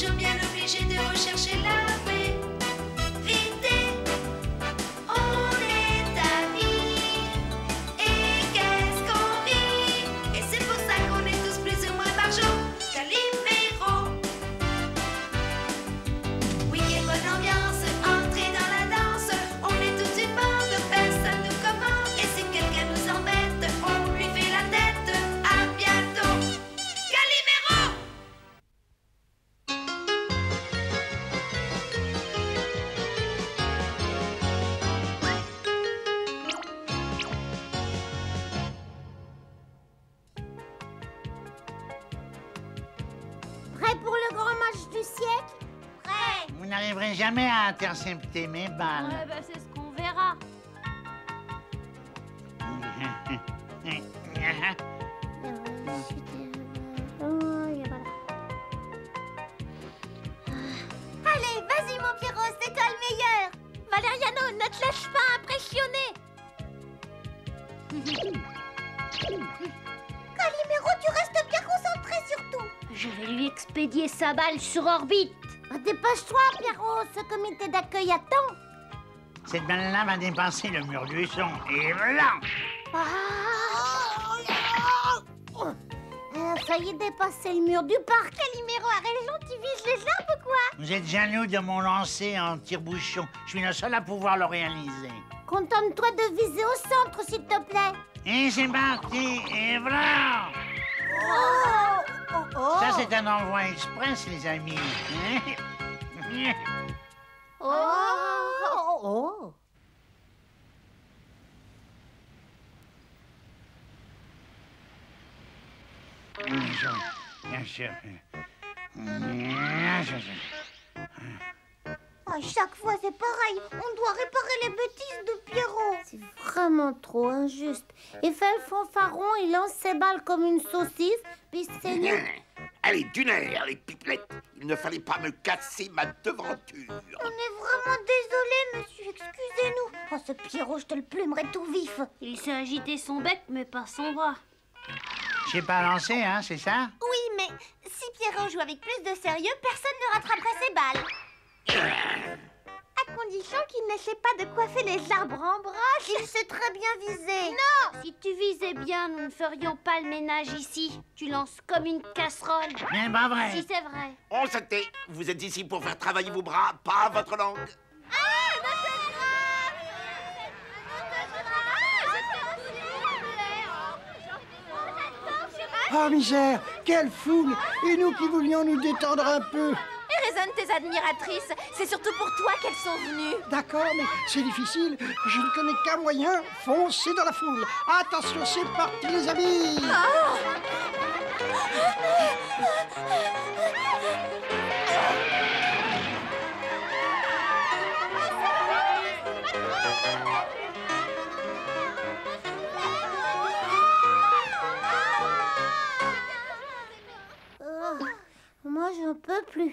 toujours bien obligé de rechercher la vérité. On est amis, et qu'est-ce qu'on rit. Et c'est pour ça qu'on est tous plus ou moins par jour Calimero. Oui, quelle bonne ambiance, entrez dans la danse. On est toute une bande, personne nous commande. Et si quelqu'un nous embête, on lui fait la tête. À bientôt, Calimero. Prêt pour le grand match du siècle? Prêt. Vous n'arriverez jamais à intercepter mes balles. Ouais, bah c'est ce qu'on verra. Allez, vas-y mon Pierrot, c'est toi le meilleur. Valériano, ne te laisse pas impressionner. Calimero, tu restes bien concentré surtout. Je vais lui expédier sa balle sur orbite. Dépêche-toi, Pierrot, ce comité d'accueil attend. Cette balle-là va dépasser le mur du son. Et voilà. Ça y est, dépasser le mur du parc. Calimero, a raison, tu vises les arbres, quoi. Vous êtes jaloux de mon lancer en tire-bouchon. Je suis le seul à pouvoir le réaliser. Contente-toi de viser au centre, s'il te plaît. Et c'est parti. Et voilà. Ça, c'est un envoi express, les amis. Bien sûr. À chaque fois, c'est pareil. On doit réparer les bêtises de Pierrot. C'est vraiment trop injuste. Il fait le fanfaron, il lance ses balles comme une saucisse, puis c'est nous. Allez, d'une air, les pipelettes. Il ne fallait pas me casser ma devanture. On est vraiment désolé, monsieur. Excusez-nous. Oh, ce Pierrot, je te le plumerai tout vif. Il s'est agité son bec, mais pas son bras. J'ai pas lancé, hein, c'est ça? Oui, mais si Pierrot joue avec plus de sérieux, personne ne rattraperait ses balles. À condition qu'il n'essaie pas de coiffer les arbres en broche. Il sait très bien viser. Non! Si tu visais bien, nous ne ferions pas le ménage ici. Tu lances comme une casserole. Mais pas vrai. Si, c'est vrai. On se tait. Vous êtes ici pour faire travailler vos bras, pas votre langue. Ah, misère, quelle foule! Et nous qui voulions nous détendre un peu. Et raisonne tes admiratrices. C'est surtout pour toi qu'elles sont venues. D'accord, mais c'est difficile. Je ne connais qu'un moyen, foncer dans la foule. Attention, c'est parti, les amis! Moi, j'en peux plus. Et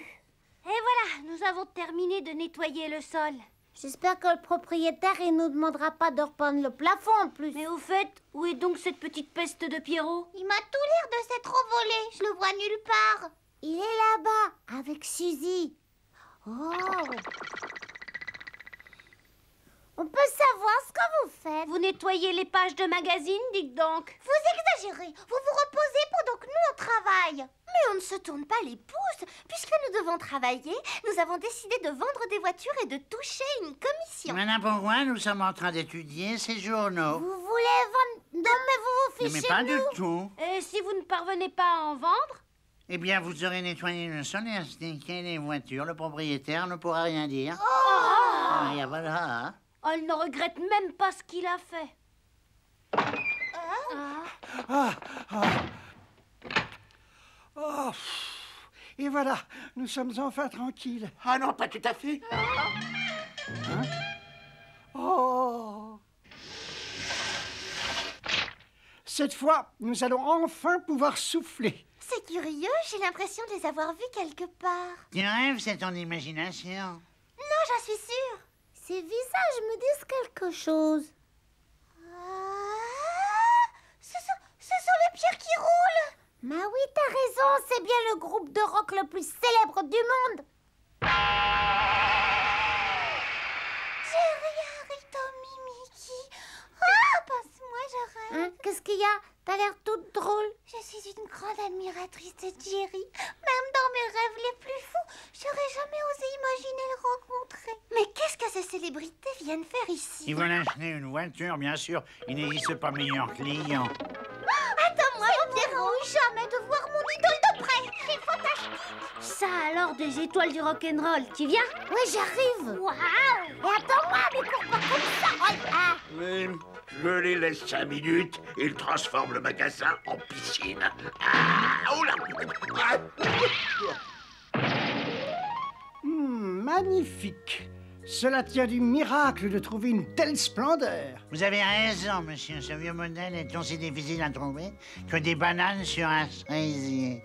voilà, nous avons terminé de nettoyer le sol. J'espère que le propriétaire, il nous demandera pas de repeindre le plafond en plus. Mais au fait, où est donc cette petite peste de Pierrot? Il m'a tout l'air de s'être envolé. Je le vois nulle part. Il est là-bas, avec Suzy. Oh. On peut savoir ce que vous faites. Vous nettoyez les pages de magazines, dites donc. Vous exagérez. Vous vous reposez pendant que nous, on travaille. Mais on ne se tourne pas les pouces. Puisque nous devons travailler, nous avons décidé de vendre des voitures et de toucher une commission. Voilà pourquoi nous sommes en train d'étudier ces journaux. Vous voulez vendre... Non, mais vous vous Mais fichez pas de du nous. tout. Et si vous ne parvenez pas à en vendre? Eh bien, vous aurez nettoyé le sol et astiqué les voitures. Le propriétaire ne pourra rien dire. Ah, et voilà. Oh, il ne regrette même pas ce qu'il a fait. Oh, et voilà, nous sommes enfin tranquilles. Ah non, pas tout à fait. Oh! Cette fois, nous allons enfin pouvoir souffler. C'est curieux, j'ai l'impression de les avoir vus quelque part. Tu rêves, c'est ton imagination. Non, j'en suis sûre. Ces visages me disent quelque chose. Ce sont les pierres qui roulent. Mais oui, t'as raison, c'est bien le groupe de rock le plus célèbre du monde. Jerry, Harry, Tommy, Mickey. Ah, passe-moi, je rêve. Hein, qu'est-ce qu'il y a? T'as l'air toute drôle. Je suis une grande admiratrice de Jerry. Même dans mes rêves les plus fous, j'aurais jamais osé imaginer le rencontrer. Mais qu'est-ce que ces célébrités viennent faire ici? Ils veulent acheter une voiture, bien sûr. Il n'existe pas meilleur client. Attends-moi, mon Pierrot, jamais de voir mon idole de près. C'est fantastique. Ça alors, des étoiles du rock'n'roll, tu viens? Ouais, j'arrive. Waouh. Et attends-moi, mais cours pas comme ça. Oh, ah. Je les laisse 5 minutes et ils transforment le magasin en piscine. Ah, oh là. Magnifique. Cela tient du miracle de trouver une telle splendeur. Vous avez raison, monsieur. Ce vieux modèle est aussi difficile à trouver que des bananes sur un cerisier.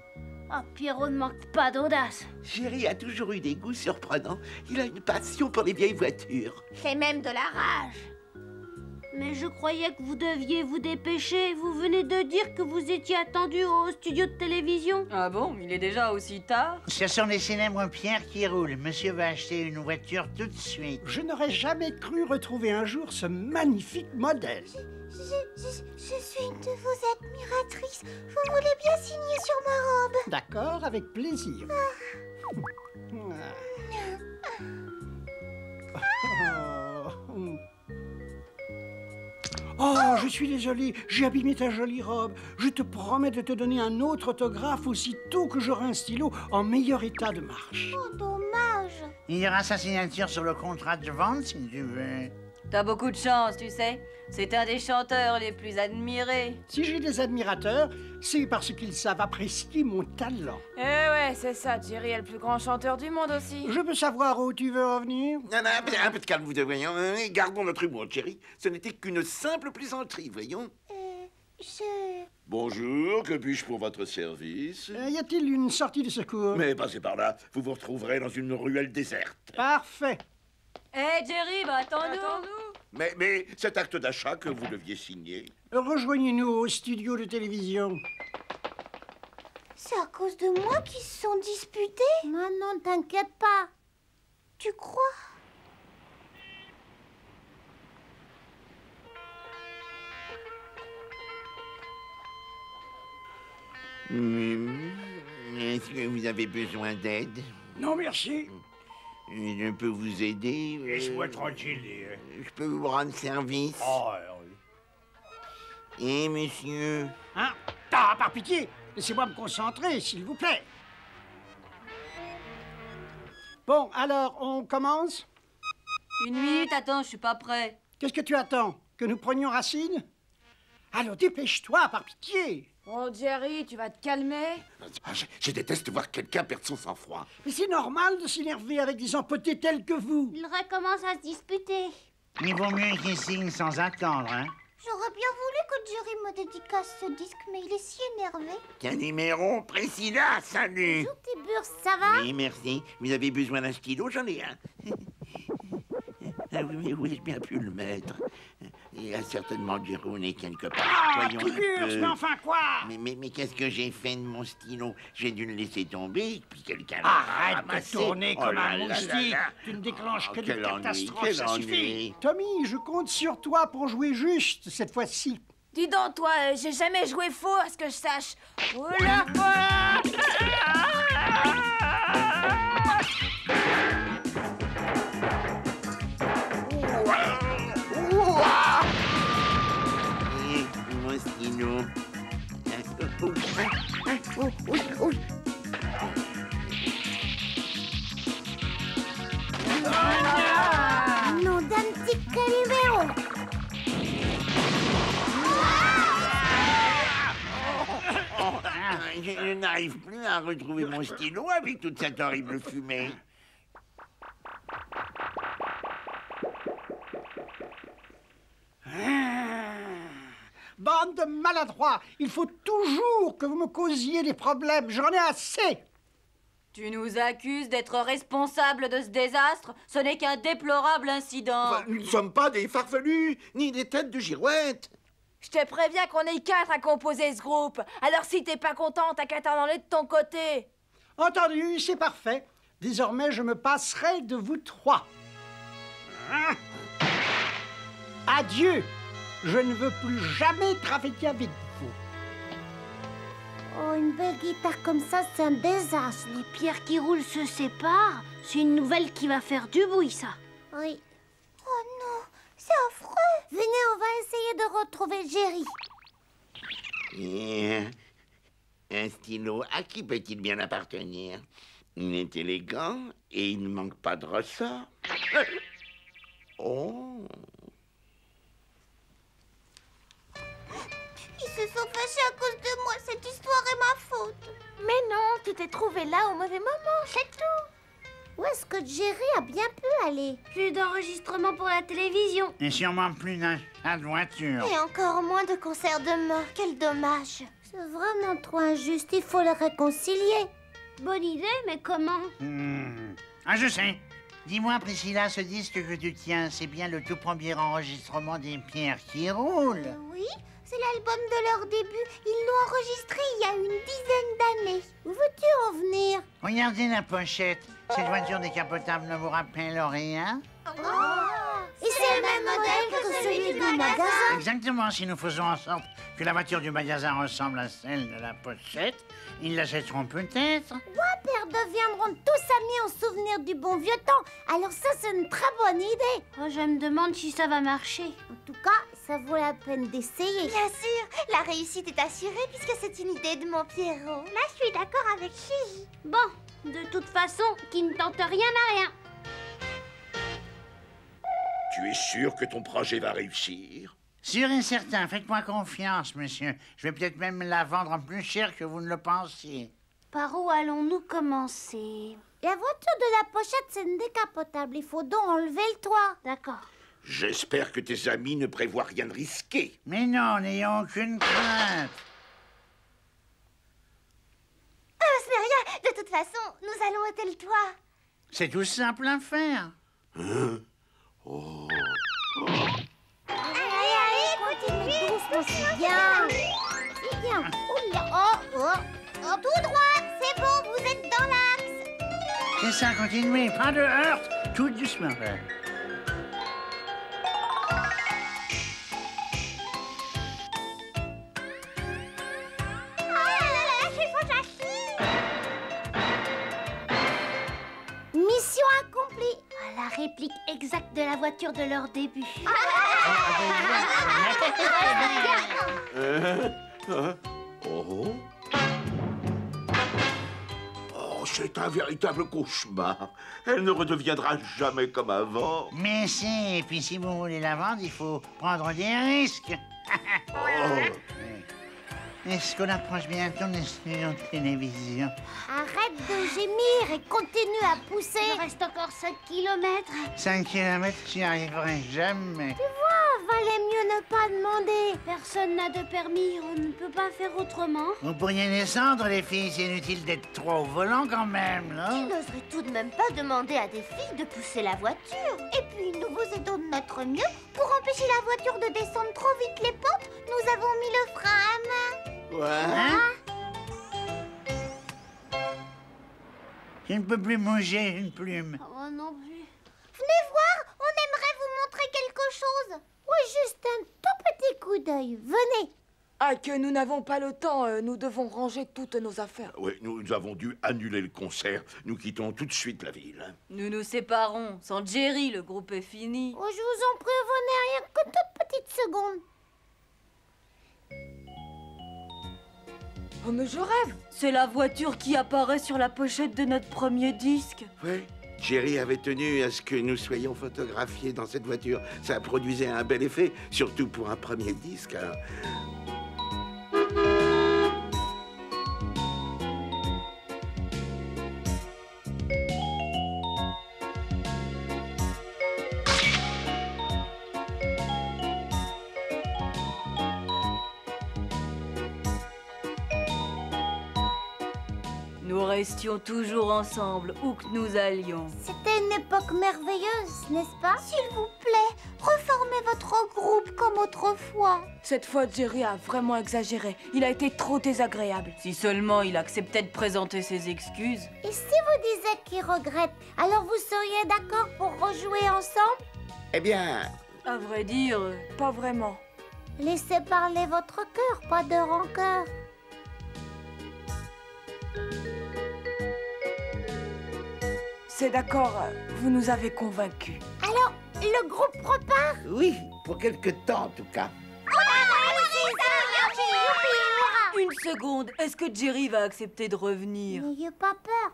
Oh, Pierrot ne manque pas d'audace. Jerry a toujours eu des goûts surprenants. Il a une passion pour les vieilles voitures. C'est même de la rage. Mais je croyais que vous deviez vous dépêcher. Vous venez de dire que vous étiez attendu au studio de télévision. Ah bon, il est déjà aussi tard? Ce sont les célèbres pierres qui roulent. Monsieur va acheter une voiture tout de suite. Je n'aurais jamais cru retrouver un jour ce magnifique modèle. Je suis une de vos admiratrices. Vous voulez bien signer sur ma robe? D'accord, avec plaisir. Oh, je suis désolé, j'ai abîmé ta jolie robe. Je te promets de te donner un autre autographe aussitôt que j'aurai un stylo en meilleur état de marche. Oh, dommage. Il y aura sa signature sur le contrat de vente, si tu veux. T'as beaucoup de chance, tu sais. C'est un des chanteurs les plus admirés. Si j'ai des admirateurs, c'est parce qu'ils savent apprécier mon talent. Eh ouais, c'est ça, Jerry est le plus grand chanteur du monde aussi. Je peux savoir où tu veux revenir? Non, un peu de calme, vous deux, voyons. Gardons notre humour, Jerry. Ce n'était qu'une simple plaisanterie, voyons. Bonjour, que puis-je pour votre service? Y a-t-il une sortie de secours? Mais passez par là, vous vous retrouverez dans une ruelle déserte. Parfait. Eh Jerry, bah attends-nous. Mais cet acte d'achat que vous deviez signer... Rejoignez-nous au studio de télévision. C'est à cause de moi qu'ils se sont disputés? Non, t'inquiète pas. Tu crois? Est-ce que vous avez besoin d'aide? Non, merci. Je peux vous aider? Laisse-moi tranquille. Je peux vous rendre service? Oh, oui. Eh, monsieur? Hein? Ah, par pitié, laissez-moi me concentrer, s'il vous plaît. Bon, alors, on commence? Une minute, attends, je suis pas prêt. Qu'est-ce que tu attends? Que nous prenions Racine? Alors, dépêche-toi, par pitié. Oh, Jerry, tu vas te calmer? Je déteste voir quelqu'un perdre son sang-froid. Mais c'est normal de s'énerver avec des empotés tels que vous. Ils recommencent à se disputer. Il vaut mieux qu'il signe sans attendre, hein? J'aurais bien voulu que Jerry me dédicace ce disque, mais il est si énervé. Qu'un numéro précis là, salut! Bonjour, Tiburce, ça va? Oui, merci. Vous avez besoin d'un stylo? J'en ai un. Ah oui, mais où ai-je bien pu le mettre? Il y a certainement du rounet quelque part. Ah, Voyons un Tiburce, peu. mais enfin quoi? Mais qu'est-ce que j'ai fait de mon stylo? J'ai dû le laisser tomber, puis quelqu'un l'a Arrête ramassé. de tourner comme là un là là moustique. là. Tu ne déclenches que des Quel ennui, catastrophes, quel ça suffit. ennui. Tommy, je compte sur toi pour jouer juste cette fois-ci. Dis donc, toi, j'ai jamais joué faux, à ce que je sache. Oh là, voilà! Et mon stylo. Non d'un petit Calimero. Je n'arrive plus à retrouver mon stylo avec toute cette horrible fumée. Bande de maladroits, il faut toujours que vous me causiez des problèmes. J'en ai assez. Tu nous accuses d'être responsables de ce désastre? Ce n'est qu'un déplorable incident. Enfin, nous ne sommes pas des farfelus, ni des têtes de girouette. Je te préviens qu'on est 4 à composer ce groupe. Alors si t'es pas content, t'as qu'à t'en aller de ton côté. Entendu, c'est parfait. Désormais, je me passerai de vous 3. Adieu. Je ne veux plus jamais travailler avec vous. Oh, une belle guitare comme ça, c'est un désastre. Les pierres qui roulent se séparent. C'est une nouvelle qui va faire du bruit, ça. Oui. Oh non, c'est affreux. Venez, on va essayer de retrouver Jerry. Et un stylo, à qui peut-il bien appartenir? Il est élégant et il ne manque pas de ressort. Oh. Ils se sont fâchés à cause de moi. Cette histoire est ma faute. Mais non, tu t'es trouvé là au mauvais moment, c'est tout. Où est-ce que Jerry a bien pu aller? Plus d'enregistrement pour la télévision. Et sûrement plus d'achat de voiture. Et encore moins de concerts de mort. Quel dommage. C'est vraiment trop injuste. Il faut les réconcilier. Bonne idée, mais comment? Ah, je sais. Dis-moi, Priscilla, ce disque que tu tiens, c'est bien le tout premier enregistrement des pierres qui roulent. Oui, c'est l'album de leur début. Ils l'ont enregistré il y a une dizaine d'années. Où veux-tu en venir? Regardez la pochette. Cette voiture décapotable ne vous rappelle rien? Et c'est le même modèle que celui du magasin. Exactement. Si nous faisons en sorte que la voiture du magasin ressemble à celle de la pochette, ils l'achèteront peut-être. Père deviendront tous amis en souvenir du bon vieux temps. Alors ça, c'est une très bonne idée. Oh, je me demande si ça va marcher. En tout cas, ça vaut la peine d'essayer. Bien sûr, la réussite est assurée puisque c'est une idée de mon Pierrot. Là, je suis d'accord avec Gigi. Bon, de toute façon, qui ne tente rien n'a rien. Tu es sûr que ton projet va réussir? Sûr et certain. Faites-moi confiance, monsieur. Je vais peut-être même la vendre plus cher que vous ne le pensiez. Par où allons-nous commencer? La voiture de la pochette, c'est une décapotable. Il faut donc enlever le toit. D'accord. J'espère que tes amis ne prévoient rien de risqué. Mais non, n'ayons aucune crainte. Ce n'est rien. De toute façon, nous allons ôter le toit. C'est tout simple à faire. Allez, continue doucement, c'est bien. C'est bien. Oula, oh, tout droit. C'est bon, vous êtes dans l'axe. C'est ça, continuez. Pas de heurte. Tout doucement. Mission accomplie. La réplique exacte de la voiture de leur début. Oh. Oh, c'est un véritable cauchemar. Elle ne redeviendra jamais comme avant. Mais si, et puis si vous voulez la vendre, il faut prendre des risques. Est-ce qu'on approche bientôt des studios de télévision? Arrête de gémir et continue à pousser. Il reste encore 5 kilomètres. 5 kilomètres, j'y arriverai jamais. Valait mieux ne pas demander. Personne n'a de permis, on ne peut pas faire autrement. Vous pourriez descendre, les filles, c'est inutile d'être trop au volant quand même, Tu là. n'oserais tout de même pas demander à des filles de pousser la voiture. Et puis, nous vous aidons de notre mieux. Pour empêcher la voiture de descendre trop vite les pentes, nous avons mis le frein à main. Hein? Je ne peux plus bouger une plume. Oh non plus. Venez voir, on aimerait vous montrer quelque chose. Oui, juste un tout petit coup d'œil. Venez. Ah, que nous n'avons pas le temps, nous devons ranger toutes nos affaires. Oui, nous avons dû annuler le concert. Nous quittons tout de suite la ville. Nous nous séparons. Sans Jerry, le groupe est fini. Oh, je vous en prie, venez rien que toute petite seconde. Oh, mais je rêve. C'est la voiture qui apparaît sur la pochette de notre premier disque. Oui, Jerry avait tenu à ce que nous soyons photographiés dans cette voiture. Ça produisait un bel effet, surtout pour un premier disque. Alors. Nous restions toujours ensemble, où que nous allions. C'était une époque merveilleuse, n'est-ce pas? S'il vous plaît, reformer votre groupe comme autrefois. Cette fois, Jerry a vraiment exagéré. Il a été trop désagréable. Si seulement il acceptait de présenter ses excuses. Et si vous disiez qu'il regrette, alors vous seriez d'accord pour rejouer ensemble? Eh bien, À vrai dire, Pas vraiment. Laissez parler votre cœur, pas de rancœur. C'est d'accord, vous nous avez convaincus. Alors, le groupe repart? oui, pour quelque temps en tout cas. une seconde, est-ce que Jerry va accepter de revenir? N'ayez pas peur.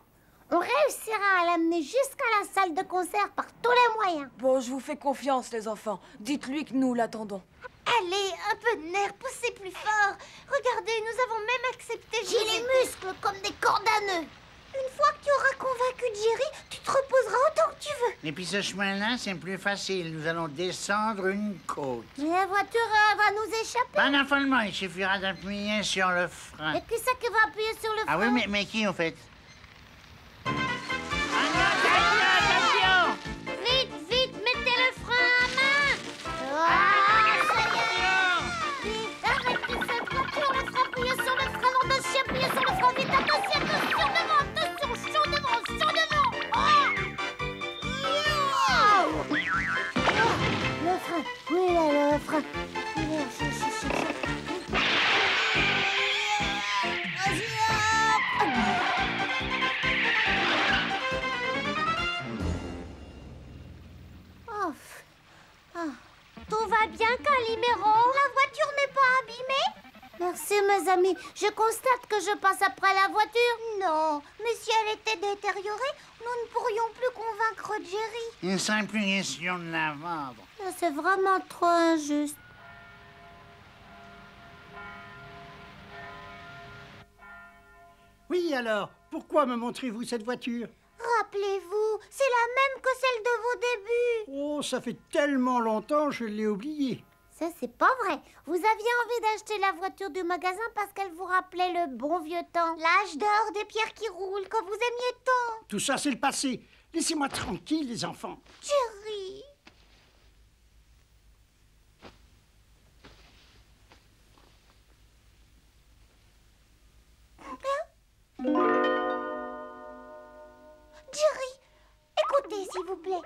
On réussira à l'amener jusqu'à la salle de concert par tous les moyens. Bon, je vous fais confiance, les enfants. Dites-lui que nous l'attendons. Allez, un peu de nerf, poussez plus fort. Regardez, nous avons même accepté... J'ai les muscles comme des cordes à nœuds. Une fois que tu auras convaincu Jerry, tu te reposeras autant que tu veux. Et puis ce chemin-là, c'est plus facile. Nous allons descendre une côte. Mais la voiture va nous échapper. Pas d'affolement, il suffira d'appuyer sur le frein. Et qui c'est qui va appuyer sur le frein? Ah oui, mais qui, en fait? Vite, vite, mettez le frein à main. Ah, ça y est. Vite, arrêtez cette voiture, laissez appuyer sur le frein, nom de chien, appuyez sur le frein, vite, attention, attention, devant, chaud devant, chaud devant. Le frein, oui, là, le frein. Chaud. Vas-y, hop. Tout va bien, Calimero? La voiture n'est pas abîmée? Merci, mes amis. Je constate que je passe après la voiture. Non, mais si elle était détériorée, nous ne pourrions plus convaincre Jerry. Il ne serait plus question de la vendre. C'est vraiment trop injuste. Oui, alors, pourquoi me montrez-vous cette voiture? Rappelez-vous, c'est la même que celle de vos débuts. Oh, ça fait tellement longtemps, je l'ai oubliée. Ça, c'est pas vrai. Vous aviez envie d'acheter la voiture du magasin parce qu'elle vous rappelait le bon vieux temps. L'âge d'or des pierres qui roulent que vous aimiez tant. Tout ça, c'est le passé. Laissez-moi tranquille, les enfants. Jerry. Jerry, écoutez, s'il vous plaît.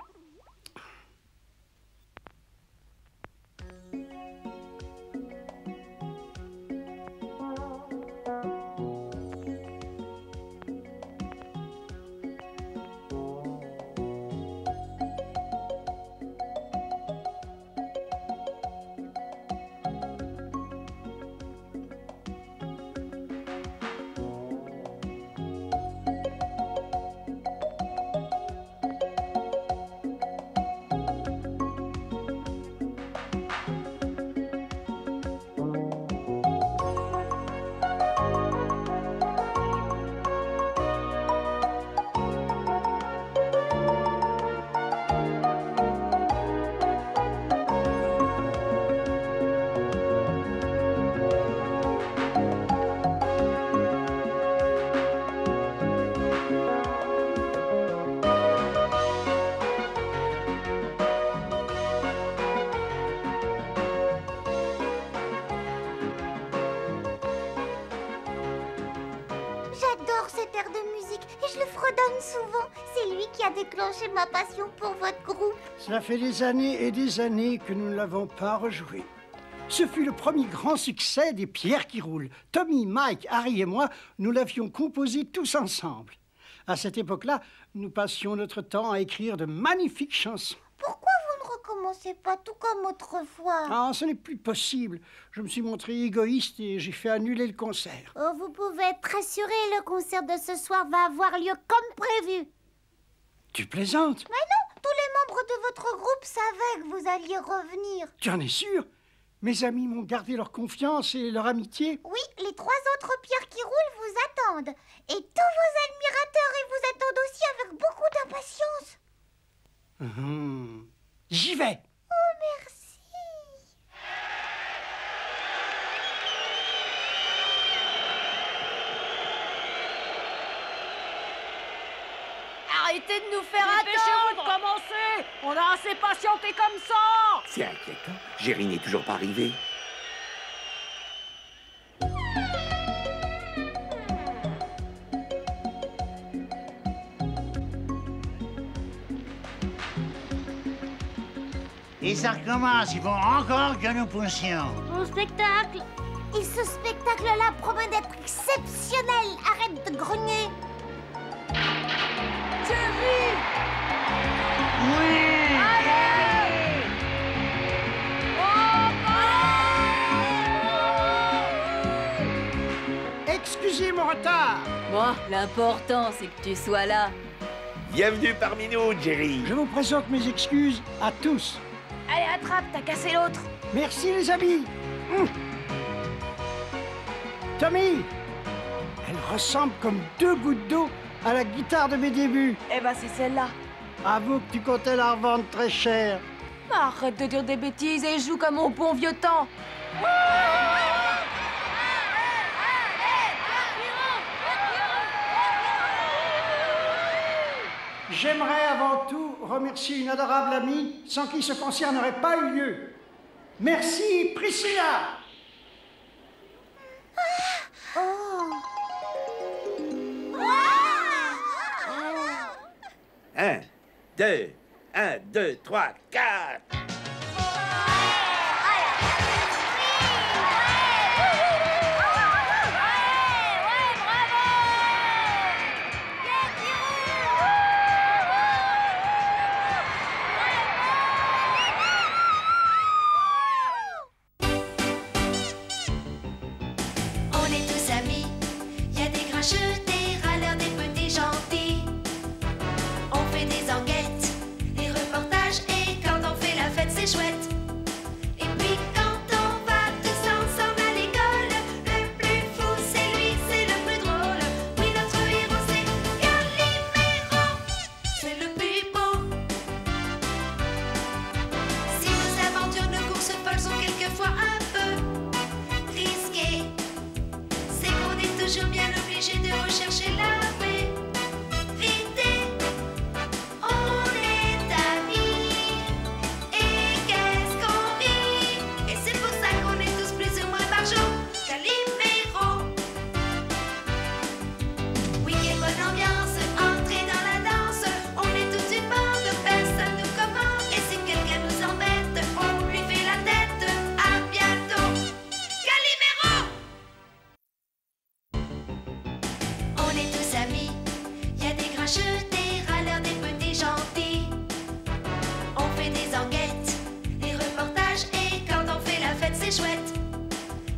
J'adore cet air de musique et je le fredonne souvent. C'est lui qui a déclenché ma passion pour votre groupe. Cela fait des années et des années que nous ne l'avons pas rejoué. Ce fut le premier grand succès des Pierres qui roulent. Tommy, Mike, Harry et moi, nous l'avions composé tous ensemble. À cette époque-là, nous passions notre temps à écrire de magnifiques chansons. Pourquoi vous ne recommencez pas tout comme autrefois? Ah, ce n'est plus possible. Je me suis montré égoïste et j'ai fait annuler le concert. Oh, vous pouvez être assuré, le concert de ce soir va avoir lieu comme prévu. Tu plaisantes? Mais non, tous les membres de votre groupe savaient que vous alliez revenir. Tu en es sûr? Mes amis m'ont gardé leur confiance et leur amitié. Oui, les 3 autres pierres qui roulent vous attendent. Et tous vos admirateurs et vous attendent aussi avec beaucoup d'impatience. J'y vais. Oh, merci. Arrêtez de nous faire attendre. Dépêchez-vous de commencer. On a assez patienté comme ça. C'est inquiétant. Jerry n'est toujours pas arrivé. Et ça recommence, il faut encore que nous poussions. Mon spectacle. Et ce spectacle-là promet d'être exceptionnel. Arrête de grogner. Jerry! Oui! Allez! Excusez mon retard. Bon, l'important, c'est que tu sois là. Bienvenue parmi nous, Jerry. Je vous présente mes excuses à tous. Allez, attrape, t'as cassé l'autre. Merci les amis. Tommy, elle ressemble comme 2 gouttes d'eau à la guitare de mes débuts. Eh ben, c'est celle-là. Avoue que tu comptais la revendre très cher. Arrête de dire des bêtises et joue comme au bon vieux temps. J'aimerais avant tout remercier une adorable amie sans qui ce concert n'aurait pas eu lieu. Merci Priscilla. 1, 2, 1, 2, 3, 4. On est tous amis, y a des grincheux, des râleurs, des petits gentils. On fait des enquêtes, des reportages, et quand on fait la fête, c'est chouette. Et puis quand on va tous ensemble à l'école, le plus fou c'est lui, c'est le plus drôle. Oui, notre héros c'est Calimero, c'est le plus beau. Si nos aventures, nos courses folles sont quelquefois un peu risquées, c'est qu'on est toujours bien obligé de rechercher la vérité. On est amis, et qu'est-ce qu'on rit. Et c'est pour ça qu'on est tous plus ou moins barjots. Calimero. Oui, quelle bonne ambiance, entrez dans la danse. On est toute une bande, personne nous commande. Et si quelqu'un nous embête, on lui fait la tête. À bientôt. Calimero. On est tous amis, y a des grincheux, des râleurs, des petits gentils. On fait des enquêtes, des reportages, et quand on fait la fête, c'est chouette.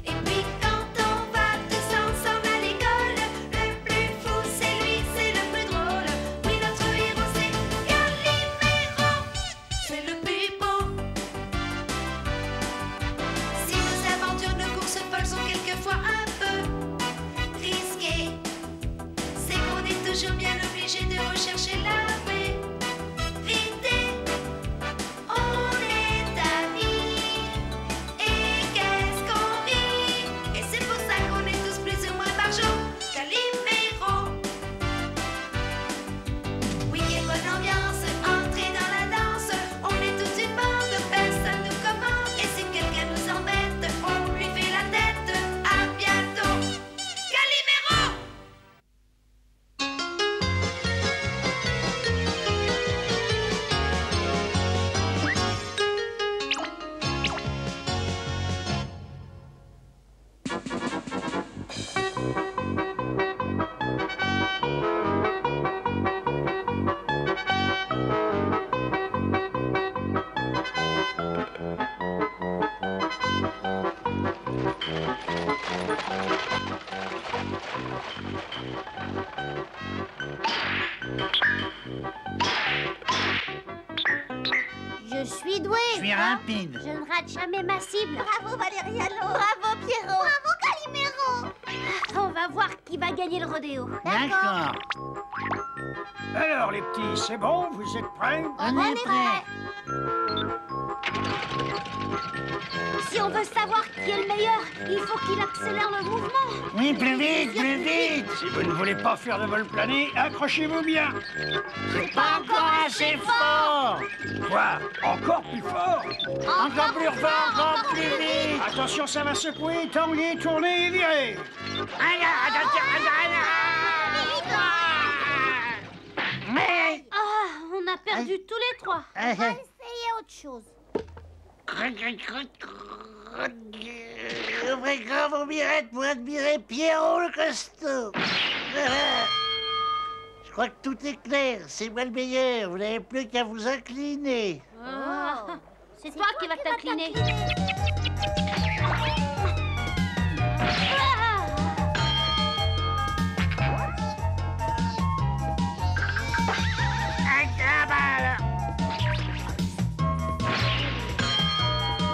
Et puis quand on va tous ensemble à l'école, le plus fou c'est lui, c'est le plus drôle. Oui, notre héros c'est Calimero, c'est le plus beau. Si nos aventures, nos courses folles sont quelquefois un peu risquées, c'est qu'on est toujours bien obligé de rechercher la vérité. On est amis, et qu'est-ce qu'on rit. Et c'est pour ça qu'on est tous plus ou moins barjots. Calimero. Oui, quelle bonne ambiance, entrez dans la danse. On est toute une bande, personne nous commande. Et si quelqu'un nous embête, on lui fait la tête. À bientôt. Calimero. Je suis douée. Je suis rapide. Je ne rate jamais ma cible. Bravo Valériano. Bravo Pierrot. Bravo Calimero. On va voir qui va gagner le rodéo. D'accord. Alors les petits, c'est bon, vous êtes prêts? On est prêts. Si on veut savoir qui est le meilleur, il faut qu'il accélère le mouvement. Oui, plus vite, plus vite. Si vous ne voulez pas faire de vol plané, accrochez-vous bien. C'est pas encore assez fort. Quoi? Encore plus fort? Encore plus fort, encore plus vite. Attention, ça va secouer, tanguer, tourner et virer. Ah, on a perdu tous les trois. On va essayer autre chose. Ouvrez grand vos mirettes pour admirer Pierrot le costaud. Je crois que tout est clair, c'est moi le meilleur, vous n'avez plus qu'à vous incliner. C'est toi qui vas t'incliner.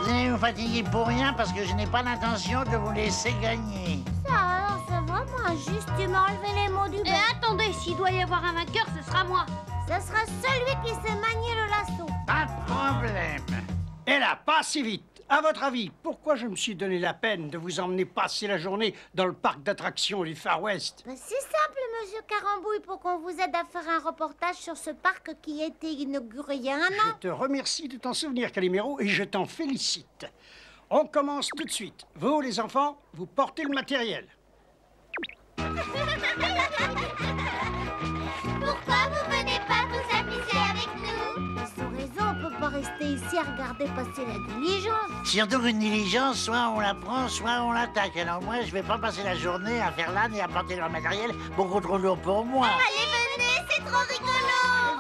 Vous allez vous fatiguer pour rien parce que je n'ai pas l'intention de vous laisser gagner. Ça, alors, c'est vraiment injuste. Tu m'as enlevé les mots du Et bec. attendez, s'il doit y avoir un vainqueur, ce sera moi. Ce sera celui qui sait manier le lasso. Pas de problème. Et là, pas si vite. À votre avis, pourquoi je me suis donné la peine de vous emmener passer la journée dans le parc d'attractions du Far West? Ben, c'est simple, monsieur Carambouille, pour qu'on vous aide à faire un reportage sur ce parc qui a été inauguré il y a un Je an. te remercie de t'en souvenir, Calimero, et je t'en félicite. On commence tout de suite. Vous, les enfants, vous portez le matériel. Pourquoi vous venez pas vous amuser avec nous? Ils ont raison, on peut pas rester ici à regarder passer la diligence. Surtout qu'une diligence, soit on la prend, soit on l'attaque. Alors moi, je vais pas passer la journée à faire l'âne et à porter leur matériel beaucoup trop lourd pour moi. Allez, venez, c'est trop rigolo.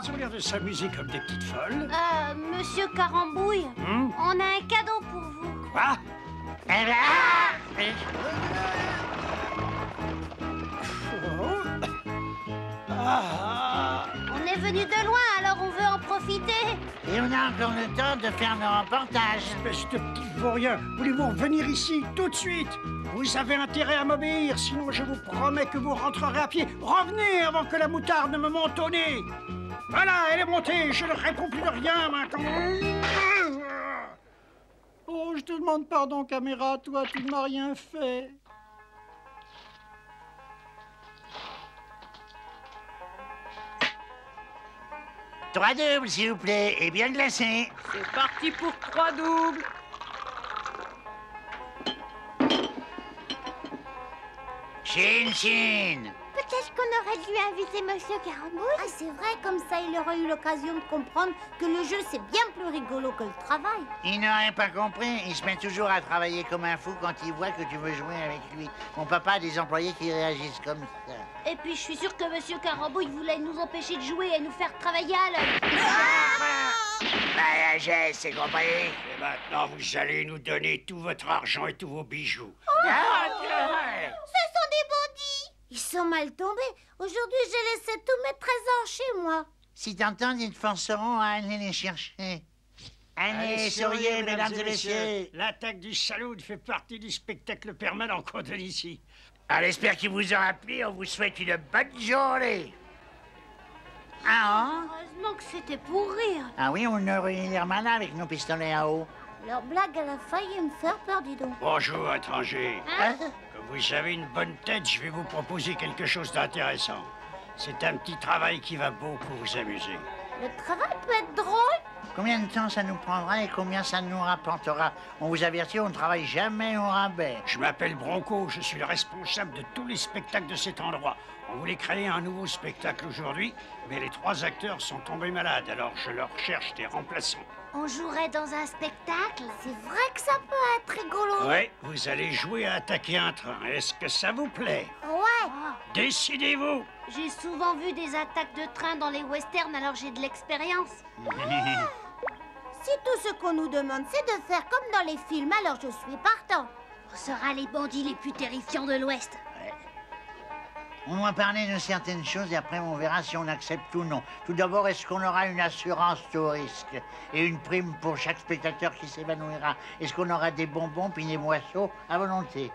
Elles ont l'air de s'amuser comme des petites folles. Monsieur Carambouille, on a un cadeau pour vous. Quoi? Eh ben, On est venu de loin, alors on veut en profiter. Et on a encore le temps de faire nos reportages. Espèce de petit vaurien, voulez-vous revenir ici tout de suite? Vous avez intérêt à m'obéir, sinon je vous promets que vous rentrerez à pied. Revenez avant que la moutarde ne me monte au nez. Voilà, elle est montée, je ne réponds plus de rien maintenant. Oh, je te demande pardon, caméra, toi, tu ne m'as rien fait. Trois doubles, s'il vous plaît, et bien glacé. C'est parti pour 3 doubles. Chine, chine. Peut-être qu'on aurait dû inviter monsieur Carambouille. Ah, c'est vrai, comme ça il aurait eu l'occasion de comprendre que le jeu c'est bien plus rigolo que le travail. Il n'aurait pas compris. Il se met toujours à travailler comme un fou quand il voit que tu veux jouer avec lui. Mon papa a des employés qui réagissent comme ça. Et puis je suis sûre que monsieur Carambouille voulait nous empêcher de jouer et nous faire travailler à l'œil. C'est compris. Et maintenant, vous allez nous donner tout votre argent et tous vos bijoux. Ce sont des bandits. Ils sont mal tombés. Aujourd'hui j'ai laissé tous mes trésors chez moi. Si t'entends, ils te forceront à aller les chercher. Allez, souriez, mesdames et messieurs. L'attaque du salaud fait partie du spectacle permanent qu'on donne ici. Alors, j'espère qu'il vous aura plu. On vous souhaite une bonne journée. Ah, Heureusement que c'était pour rire. ah oui, on aurait l'air malin avec nos pistolets à eau. Leur blague, elle a failli me faire peur, dis donc. Bonjour, étranger. Hein? Comme vous avez une bonne tête, je vais vous proposer quelque chose d'intéressant. C'est un petit travail qui va beaucoup vous amuser. Le travail peut être drôle. Combien de temps ça nous prendra et combien ça nous rapportera? On vous avertit, on ne travaille jamais au rabais. Je m'appelle Bronco, je suis le responsable de tous les spectacles de cet endroit. On voulait créer un nouveau spectacle aujourd'hui, mais les 3 acteurs sont tombés malades, alors je leur cherche des remplaçants. On jouerait dans un spectacle? C'est vrai que ça peut être rigolo. Oui, vous allez jouer à attaquer un train. Est-ce que ça vous plaît? Ouais. Décidez-vous! J'ai souvent vu des attaques de train dans les westerns, alors j'ai de l'expérience. Si tout ce qu'on nous demande, c'est de faire comme dans les films, alors je suis partant. On sera les bandits les plus terrifiants de l'Ouest. On va parler de certaines choses et après on verra si on accepte ou non. Tout d'abord, est-ce qu'on aura une assurance tout risque et une prime pour chaque spectateur qui s'évanouira? Est-ce qu'on aura des bonbons puis des boissons à volonté?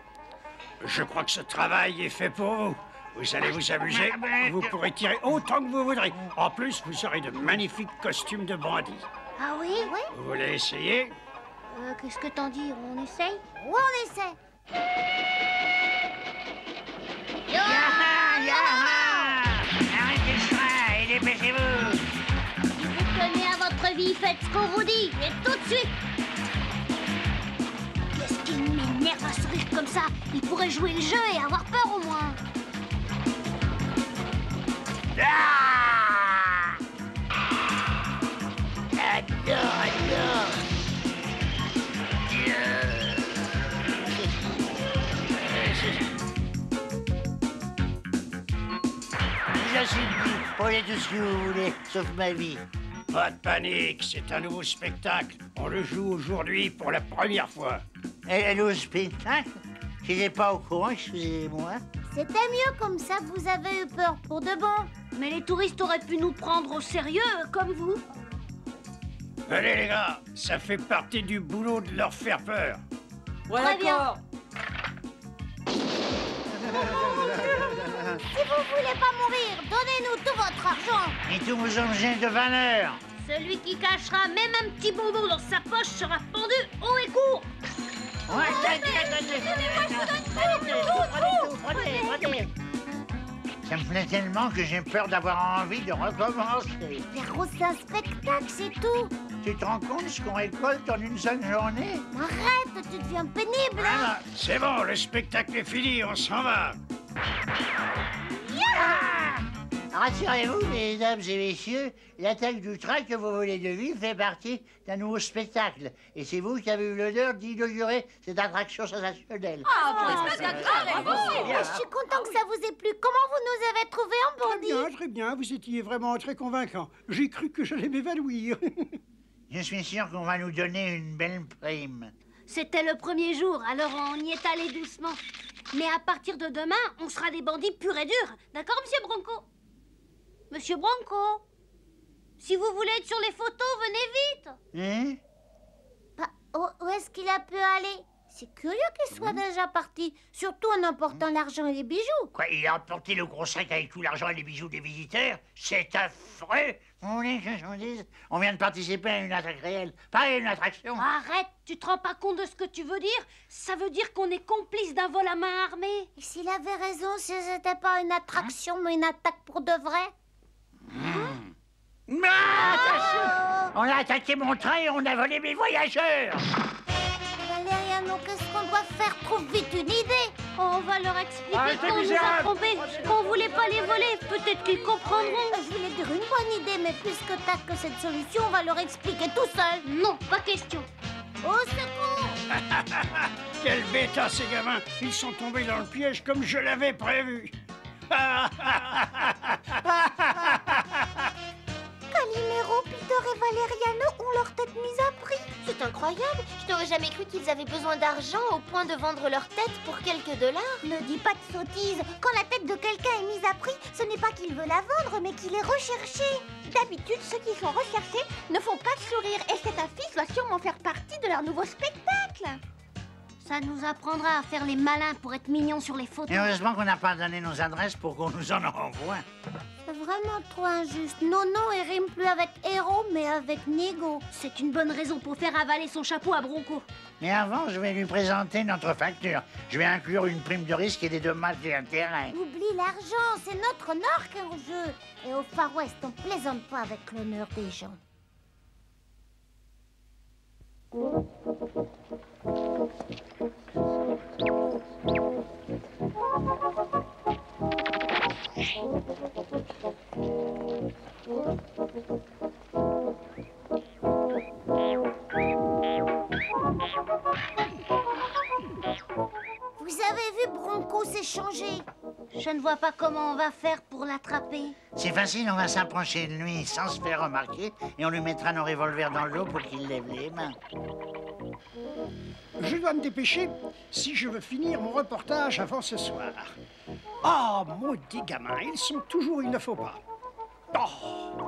Je crois que ce travail est fait pour vous. Vous allez vous amuser, vous pourrez tirer autant que vous voudrez. En plus, vous aurez de magnifiques costumes de bandits. Ah oui? Oui. Vous voulez essayer? Qu'est-ce que t'en dis? On essaye? Ouais, on essaie. Yaha, yaha! Arrêtez le train et dépêchez-vous! Vous tenez à votre vie, faites ce qu'on vous dit, et tout de suite! Qu'est-ce qui m'énerve à sourire comme ça? Il pourrait jouer le jeu et avoir peur au moins. Ah! Adore! Je suis venu. Prenez tout ce que vous voulez, sauf ma vie. Pas de panique, c'est un nouveau spectacle. On le joue aujourd'hui pour la première fois. Et un nouveau spectacle? Je n'étais pas au courant, excusez-moi. C'était mieux comme ça, vous avez eu peur pour de bon. Mais les touristes auraient pu nous prendre au sérieux, comme vous. Allez les gars, ça fait partie du boulot de leur faire peur. Ouais, Très bien. d'accord. Si vous voulez pas mourir, donnez-nous tout votre argent. Et tous vos objets de valeur. Celui qui cachera même un petit bonbon dans sa poche sera pendu haut et court. Ouais, prenez. Ça me plaît tellement que j'ai peur d'avoir envie de recommencer. Véro, c'est un spectacle, c'est tout. Tu te rends compte ce qu'on récolte en une seule journée? Arrête, tu deviens pénible. Ah, c'est bon, le spectacle est fini, on s'en va. Rassurez-vous, mesdames et messieurs, l'attaque du train que vous venez de vivre fait partie d'un nouveau spectacle. Et c'est vous qui avez eu l'honneur d'inaugurer cette attraction sensationnelle. Je suis content que ça vous ait plu. Comment vous nous avez trouvé en bandit? Très bien, vous étiez vraiment très convaincant. J'ai cru que j'allais m'évanouir. Je suis sûr qu'on va nous donner une belle prime. C'était le premier jour, alors on y est allé doucement. Mais à partir de demain, on sera des bandits purs et durs. D'accord, Monsieur Bronco? Monsieur Bronco, si vous voulez être sur les photos, venez vite. Hein? Où est-ce qu'il a pu aller? C'est curieux qu'il soit déjà parti, surtout en emportant l'argent et les bijoux. Quoi, il a emporté le gros sac avec tout l'argent et les bijoux des visiteurs? C'est affreux! Vous voulez que je vous dise? On vient de participer à une attaque réelle, pas à une attraction. Arrête, tu te rends pas compte de ce que tu veux dire? Ça veut dire qu'on est complice d'un vol à main armée. Et s'il avait raison, si c'était pas une attraction, mais une attaque pour de vrai? Attention! On a attaqué mon train et on a volé mes voyageurs! Valériano, qu'est-ce qu'on doit faire? Trouve vite une idée! On va leur expliquer qu'on nous a trompés, qu'on voulait pas les voler. Peut-être qu'ils comprendront. Je voulais dire une bonne idée, mais puisque t'as que cette solution, on va leur expliquer tout seul. Non, pas question. Au secours! Quel bêta ces gamins! Ils sont tombés dans le piège comme je l'avais prévu. Calimero, Peter et Valériano ont leur tête mise à prix. C'est incroyable. Je n'aurais jamais cru qu'ils avaient besoin d'argent au point de vendre leur tête pour quelques dollars. Ne dis pas de sottises. Quand la tête de quelqu'un est mise à prix, ce n'est pas qu'il veut la vendre, mais qu'il est recherché. D'habitude, ceux qui sont recherchés ne font pas sourire. Et cette affiche doit sûrement faire partie de leur nouveau spectacle. Ça nous apprendra à faire les malins pour être mignons sur les photos. Et heureusement qu'on n'a pas donné nos adresses pour qu'on nous en envoie. C'est vraiment trop injuste. Nono, il rime plus avec héros, mais avec négo. C'est une bonne raison pour faire avaler son chapeau à Bronco. Mais avant, je vais lui présenter notre facture. Je vais inclure une prime de risque et des dommages et intérêts. Oublie l'argent, c'est notre honneur qui est en jeu. Et au Far West, on plaisante pas avec l'honneur des gens. Vous avez vu Bronco s'échanger? Je ne vois pas comment on va faire pour l'attraper. C'est facile, on va s'approcher de lui sans se faire remarquer et on lui mettra nos revolvers dans l'eau pour qu'il lève les mains. Je dois me dépêcher si je veux finir mon reportage avant ce soir. Ah, maudits gamins, ils sont toujours il ne faut pas. Oh.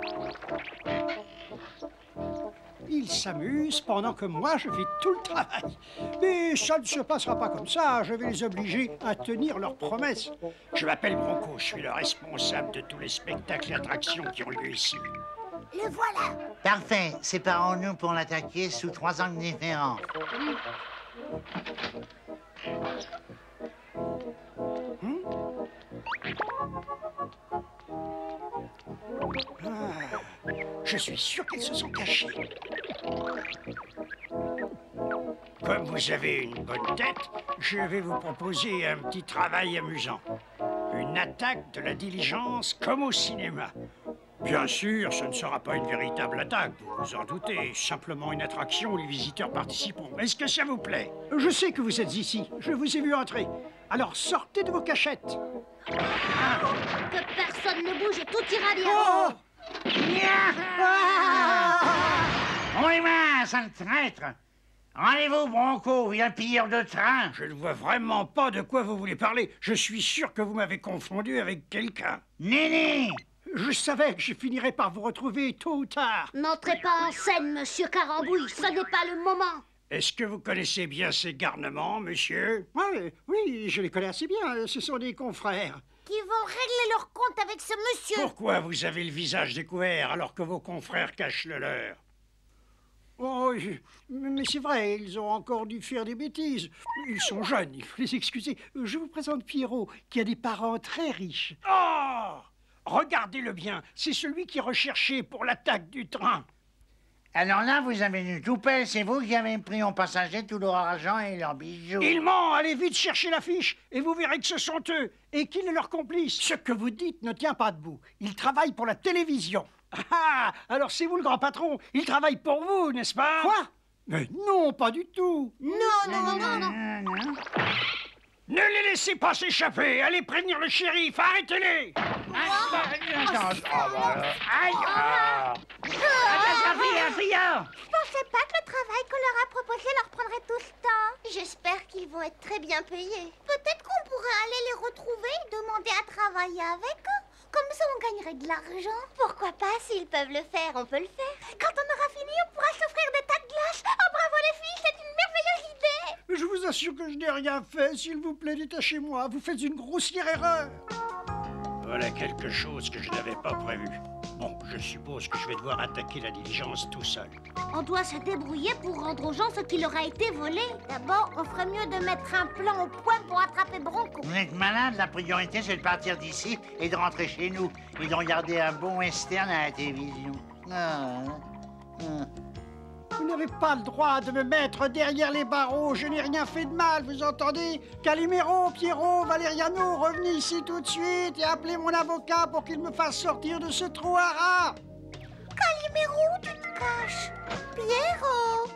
Ils s'amusent pendant que moi je fais tout le travail. Mais ça ne se passera pas comme ça, je vais les obliger à tenir leurs promesses. Je m'appelle Bronco, je suis le responsable de tous les spectacles et attractions qui ont lieu ici. Le voilà. Parfait. Séparons-nous pour l'attaquer sous 3 angles différents. Je suis sûr qu'ils se sont cachés. Comme vous avez une bonne tête, je vais vous proposer un petit travail amusant. Une attaque de la diligence comme au cinéma. Bien sûr, ce ne sera pas une véritable attaque, vous vous en doutez. Simplement une attraction où les visiteurs participeront. Est-ce que ça vous plaît? Je sais que vous êtes ici. Je vous ai vu entrer. Alors sortez de vos cachettes. Que personne ne bouge et tout ira bien. Oh! On les mains, sale traître! Rendez-vous, Bronco, vieux pilleur de train! Je ne vois vraiment pas de quoi vous voulez parler. Je suis sûr que vous m'avez confondu avec quelqu'un. Néné! Je savais que je finirais par vous retrouver tôt ou tard. N'entrez pas en scène, monsieur Carambouille, ce n'est pas le moment. Est-ce que vous connaissez bien ces garnements, monsieur? Oui, je les connais assez bien. Ce sont des confrères. Qui vont régler leur compte avec ce monsieur. Pourquoi vous avez le visage découvert alors que vos confrères cachent le leur? Oh, mais c'est vrai, ils ont encore dû faire des bêtises. Ils sont jeunes, il faut les excuser. Je vous présente Pierrot, qui a des parents très riches. Oh! Regardez-le bien, c'est celui qui est recherché pour l'attaque du train. Alors là, vous avez du toupet, c'est vous qui avez pris en passager tout leur argent et leurs bijoux. Ils ment, allez vite chercher l'affiche et vous verrez que ce sont eux et qu'il est leur complice. Ce que vous dites ne tient pas debout. Ils travaillent pour la télévision. Ah, alors c'est vous le grand patron. Ils travaillent pour vous, n'est-ce pas? Quoi? Mais non, pas du tout. Non. Ne les laissez pas s'échapper. Allez prévenir le shérif, arrêtez-les. Je pensais pas que le travail qu'on leur a proposé leur prendrait tout ce temps. J'espère qu'ils vont être très bien payés. Peut-être qu'on pourrait aller les retrouver et demander à travailler avec eux. Comme ça, on gagnerait de l'argent. Pourquoi pas? S'ils peuvent le faire, on peut le faire. Quand on aura fini, on pourra s'offrir des tas de glace. Oh, bravo les filles, c'est une merveilleuse idée. Je vous assure que je n'ai rien fait. S'il vous plaît, détachez-moi. Vous faites une grossière erreur. Voilà quelque chose que je n'avais pas prévu. Bon, je suppose que je vais devoir attaquer la diligence tout seul. On doit se débrouiller pour rendre aux gens ce qui leur a été volé. D'abord, on ferait mieux de mettre un plan au point pour attraper Bronco. Vous êtes malade, la priorité c'est de partir d'ici et de rentrer chez nous et de regarder un bon western à la télévision. Vous n'avez pas le droit de me mettre derrière les barreaux. Je n'ai rien fait de mal, vous entendez? Calimero, Pierrot, Valeriano, revenez ici tout de suite et appelez mon avocat pour qu'il me fasse sortir de ce trou à rats. Calimero, tu te caches. Pierrot,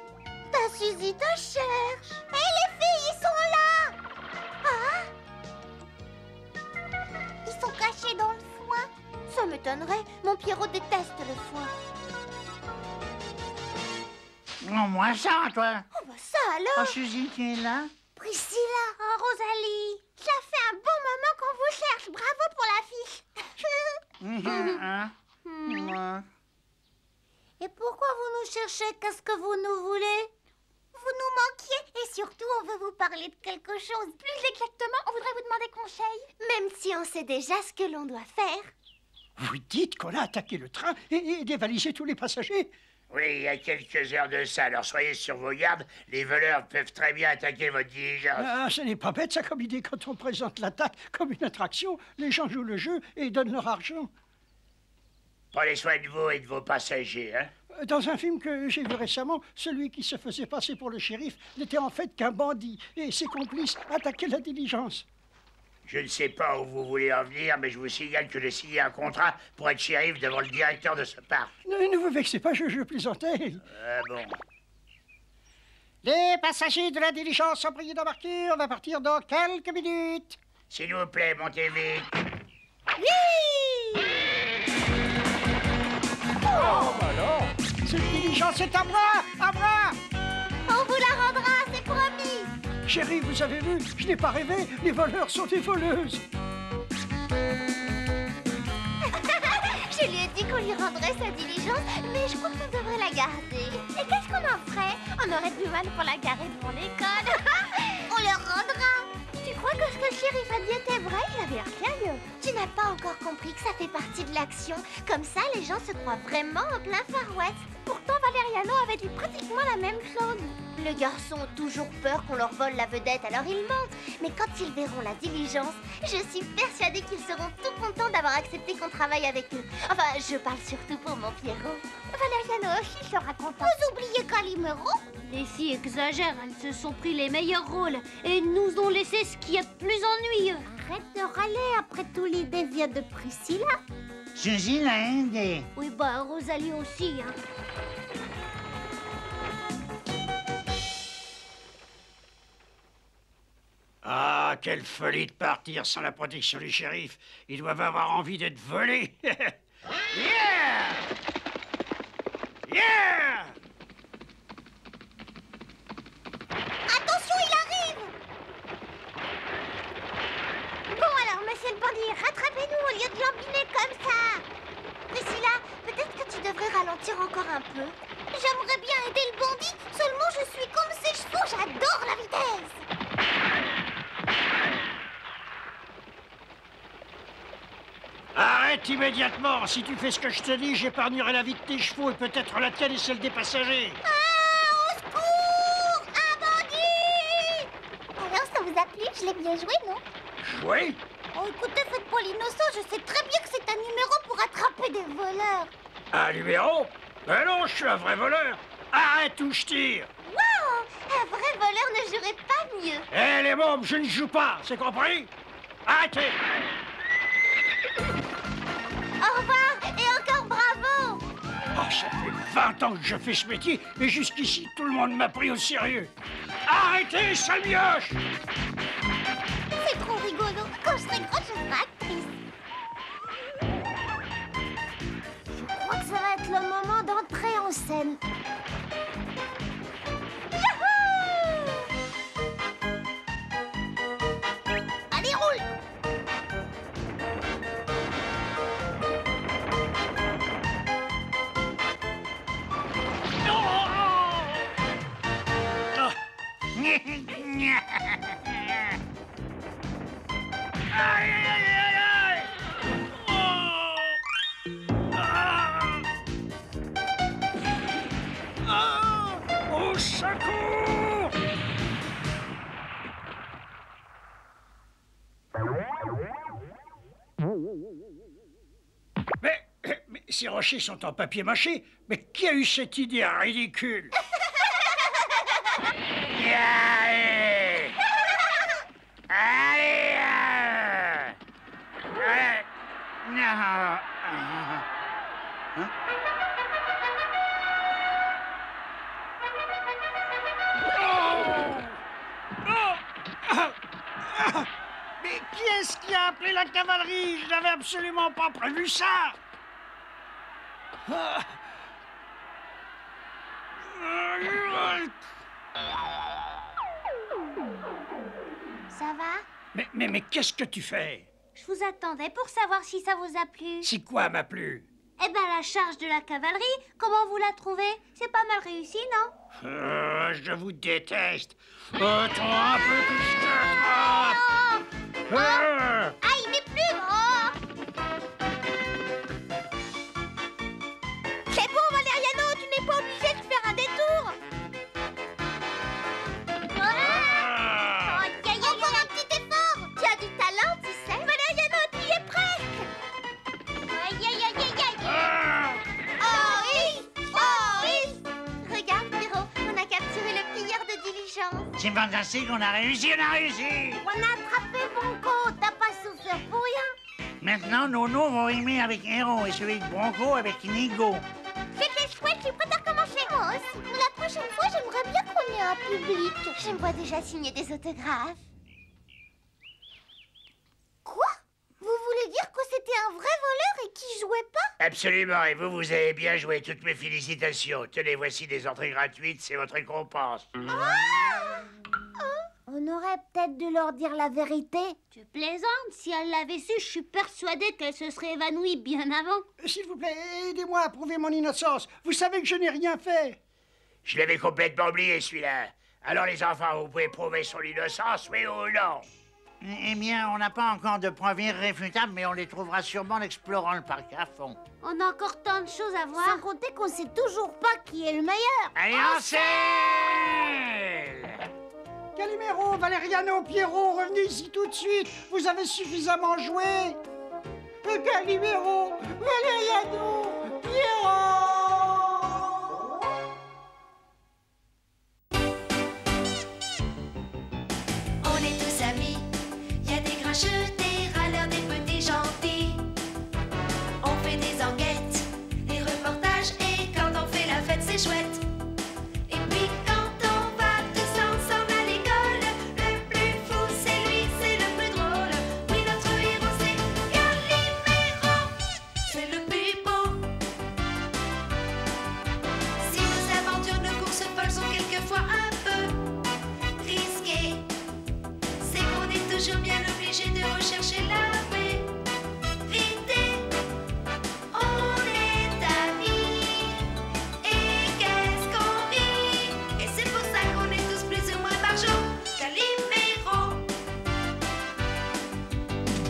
ta Suzy te cherche. Hé, les filles, ils sont là. Ils sont cachés dans le foin. Ça m'étonnerait. Mon Pierrot déteste le foin. Non, moi ça, toi. Oh, bah ça alors. Oh, Suzy, tu es là? Priscilla. Oh, Rosalie. Ça fait un bon moment qu'on vous cherche. Bravo pour l'affiche. Et pourquoi vous nous cherchez? Qu'est-ce que vous nous voulez? Vous nous manquiez et surtout on veut vous parler de quelque chose. Plus exactement, on voudrait vous demander conseil. Même si on sait déjà ce que l'on doit faire. Vous dites qu'on a attaqué le train et dévalisé tous les passagers? Oui, il y a quelques heures de ça, alors soyez sur vos gardes. Les voleurs peuvent très bien attaquer votre diligence. Ah, ce n'est pas bête ça comme idée. Quand on présente l'attaque comme une attraction, les gens jouent le jeu et donnent leur argent. Prenez soin de vous et de vos passagers, hein? Dans un film que j'ai vu récemment, celui qui se faisait passer pour le shérif n'était en fait qu'un bandit et ses complices attaquaient la diligence. Je ne sais pas où vous voulez en venir, mais je vous signale que j'ai signé un contrat pour être shérif devant le directeur de ce parc. Ne vous vexez pas, je plaisantais. Bon. Les passagers de la diligence sont priés d'embarquer. On va partir dans quelques minutes. S'il vous plaît, montez vite. Oui. Oh, bah non. Cette diligence est à moi. À moi. On vous la rendra, c'est promis. Chérie, vous avez vu, je n'ai pas rêvé. Les voleurs sont des voleuses. Je lui ai dit qu'on lui rendrait sa diligence, mais je crois qu'on devrait la garder. Et qu'est-ce qu'on en ferait? On aurait du mal pour la garer devant l'école. On leur rendra. Tu crois que ce que le shérif a dit était vrai? Il avait l'air sérieux. Tu n'as pas encore compris que ça fait partie de l'action. Comme ça, les gens se croient vraiment en plein Far West. Pourtant, Valeriano avait dit pratiquement la même chose. Les garçons ont toujours peur qu'on leur vole la vedette, alors ils mentent. Mais quand ils verront la diligence, je suis persuadée qu'ils seront tout contents d'avoir accepté qu'on travaille avec eux. Enfin, je parle surtout pour mon Pierrot. Valeriano aussi sera content. Vous oubliez Calimero? Les filles exagèrent, elles se sont pris les meilleurs rôles et nous ont laissé ce qu'il y a de plus ennuyeux. Arrête de râler, après tout l'idée vient de Priscilla. Suzy l'a aidé. Oui, bah Rosalie aussi, hein. Ah, quelle folie de partir sans la protection du shérif. Ils doivent avoir envie d'être volés. Yeah! Yeah! Attention, il arrive! Bon alors, monsieur le bandit, rattrapez-nous au lieu de lambiner comme ça! Priscilla, peut-être que tu devrais ralentir encore un peu. J'aimerais bien aider le bandit, seulement je suis comme ses chevaux, j'adore la vitesse! Arrête immédiatement. Si tu fais ce que je te dis, j'épargnerai la vie de tes chevaux et peut-être la tienne et celle des passagers. Ah, au secours! Un bandit! Alors, ça vous a plu? Je l'ai bien joué, non? Jouer? Oh, écoutez, faites pas l'innocent, je sais très bien que c'est un numéro pour attraper des voleurs. Un numéro? Ben non, je suis un vrai voleur. Arrête ou je tire. Wow! Un vrai voleur ne jouerait pas mieux. Eh, les mômes, je ne joue pas, c'est compris? Arrêtez! Au revoir et encore bravo! Oh, ça fait 20 ans que je fais ce métier et jusqu'ici, tout le monde m'a pris au sérieux. Arrêtez, sale mioche! C'est trop rigolo. Quand je serai grande, je serai actrice. Je crois que ça va être le moment d'entrer en scène. Youhou! Allez, roule! Aïe, aïe, aïe, aïe, aïe! Oh! Ah! Au secours! Mais ces rochers sont en papier mâché. Mais qui a eu cette idée ridicule? Allez! Allez! Non! Hein? Mais qui est-ce qui a appelé la cavalerie? Je n'avais absolument pas prévu ça! Ça va? Mais qu'est-ce que tu fais? Je vous attendais pour savoir si ça vous a plu. C'est quoi m'a plu? Eh ben, la charge de la cavalerie, comment vous la trouvez? C'est pas mal réussi, non? Je vous déteste. Attends un peu que je t'attrape. Ah, il m'est plus! Oh! C'est bon, Valeriano, tu n'es pas obligé de faire un détour! Encore un petit effort! Tu as du talent, tu sais! Valeriano, tu y es presque! Aïe, aïe, aïe, aïe, aïe! Oh oui! Oh oui! Regarde, Pierrot, on a capturé le pilleur de diligence. C'est fantastique, on a réussi, on a réussi! On a attrapé Bronco, t'as pas souffert pour rien? Maintenant, nos noms vont rimer avec Héros et celui de Bronco avec Nigo. C'était chouette, je suis prête à recommencer. Moi aussi. Mais la prochaine fois, j'aimerais bien qu'on ait un public. Je me vois déjà signer des autographes. Quoi? Vous voulez dire que c'était un vrai voleur et qui jouait pas? Absolument, et vous avez bien joué, toutes mes félicitations. Tenez, voici des entrées gratuites, c'est votre récompense. On aurait peut-être dû leur dire la vérité. Tu plaisantes? Si elle l'avait su, je suis persuadée qu'elle se serait évanouie bien avant. S'il vous plaît, aidez-moi à prouver mon innocence. Vous savez que je n'ai rien fait. Je l'avais complètement oublié, celui-là. Alors, les enfants, vous pouvez prouver son innocence, oui ou non? Eh bien, on n'a pas encore de preuves irréfutables, mais on les trouvera sûrement en explorant le parc à fond. On a encore tant de choses à voir. Sans compter qu'on sait toujours pas qui est le meilleur. Allez, en selle! Calimero, Valeriano, Pierrot, revenez ici tout de suite. Vous avez suffisamment joué. Calimero, Valeriano, Pierrot. On est tous amis, y a des grincheux, des râleurs, des petits gentils. On fait des enquêtes, des reportages, et quand on fait la fête, c'est chouette. Et puis quand on va tous ensemble à l'école, le plus fou, c'est lui, c'est le plus drôle. Oui, notre héros, c'est Calimero, c'est le plus beau. Si nos aventures, nos courses folles sont quelquefois un peu risquées, c'est qu'on est toujours bien obligé de rechercher la vérité. On est amis, et qu'est-ce qu'on rit. Et c'est pour ça qu'on est tous plus ou moins barjots. Calimero.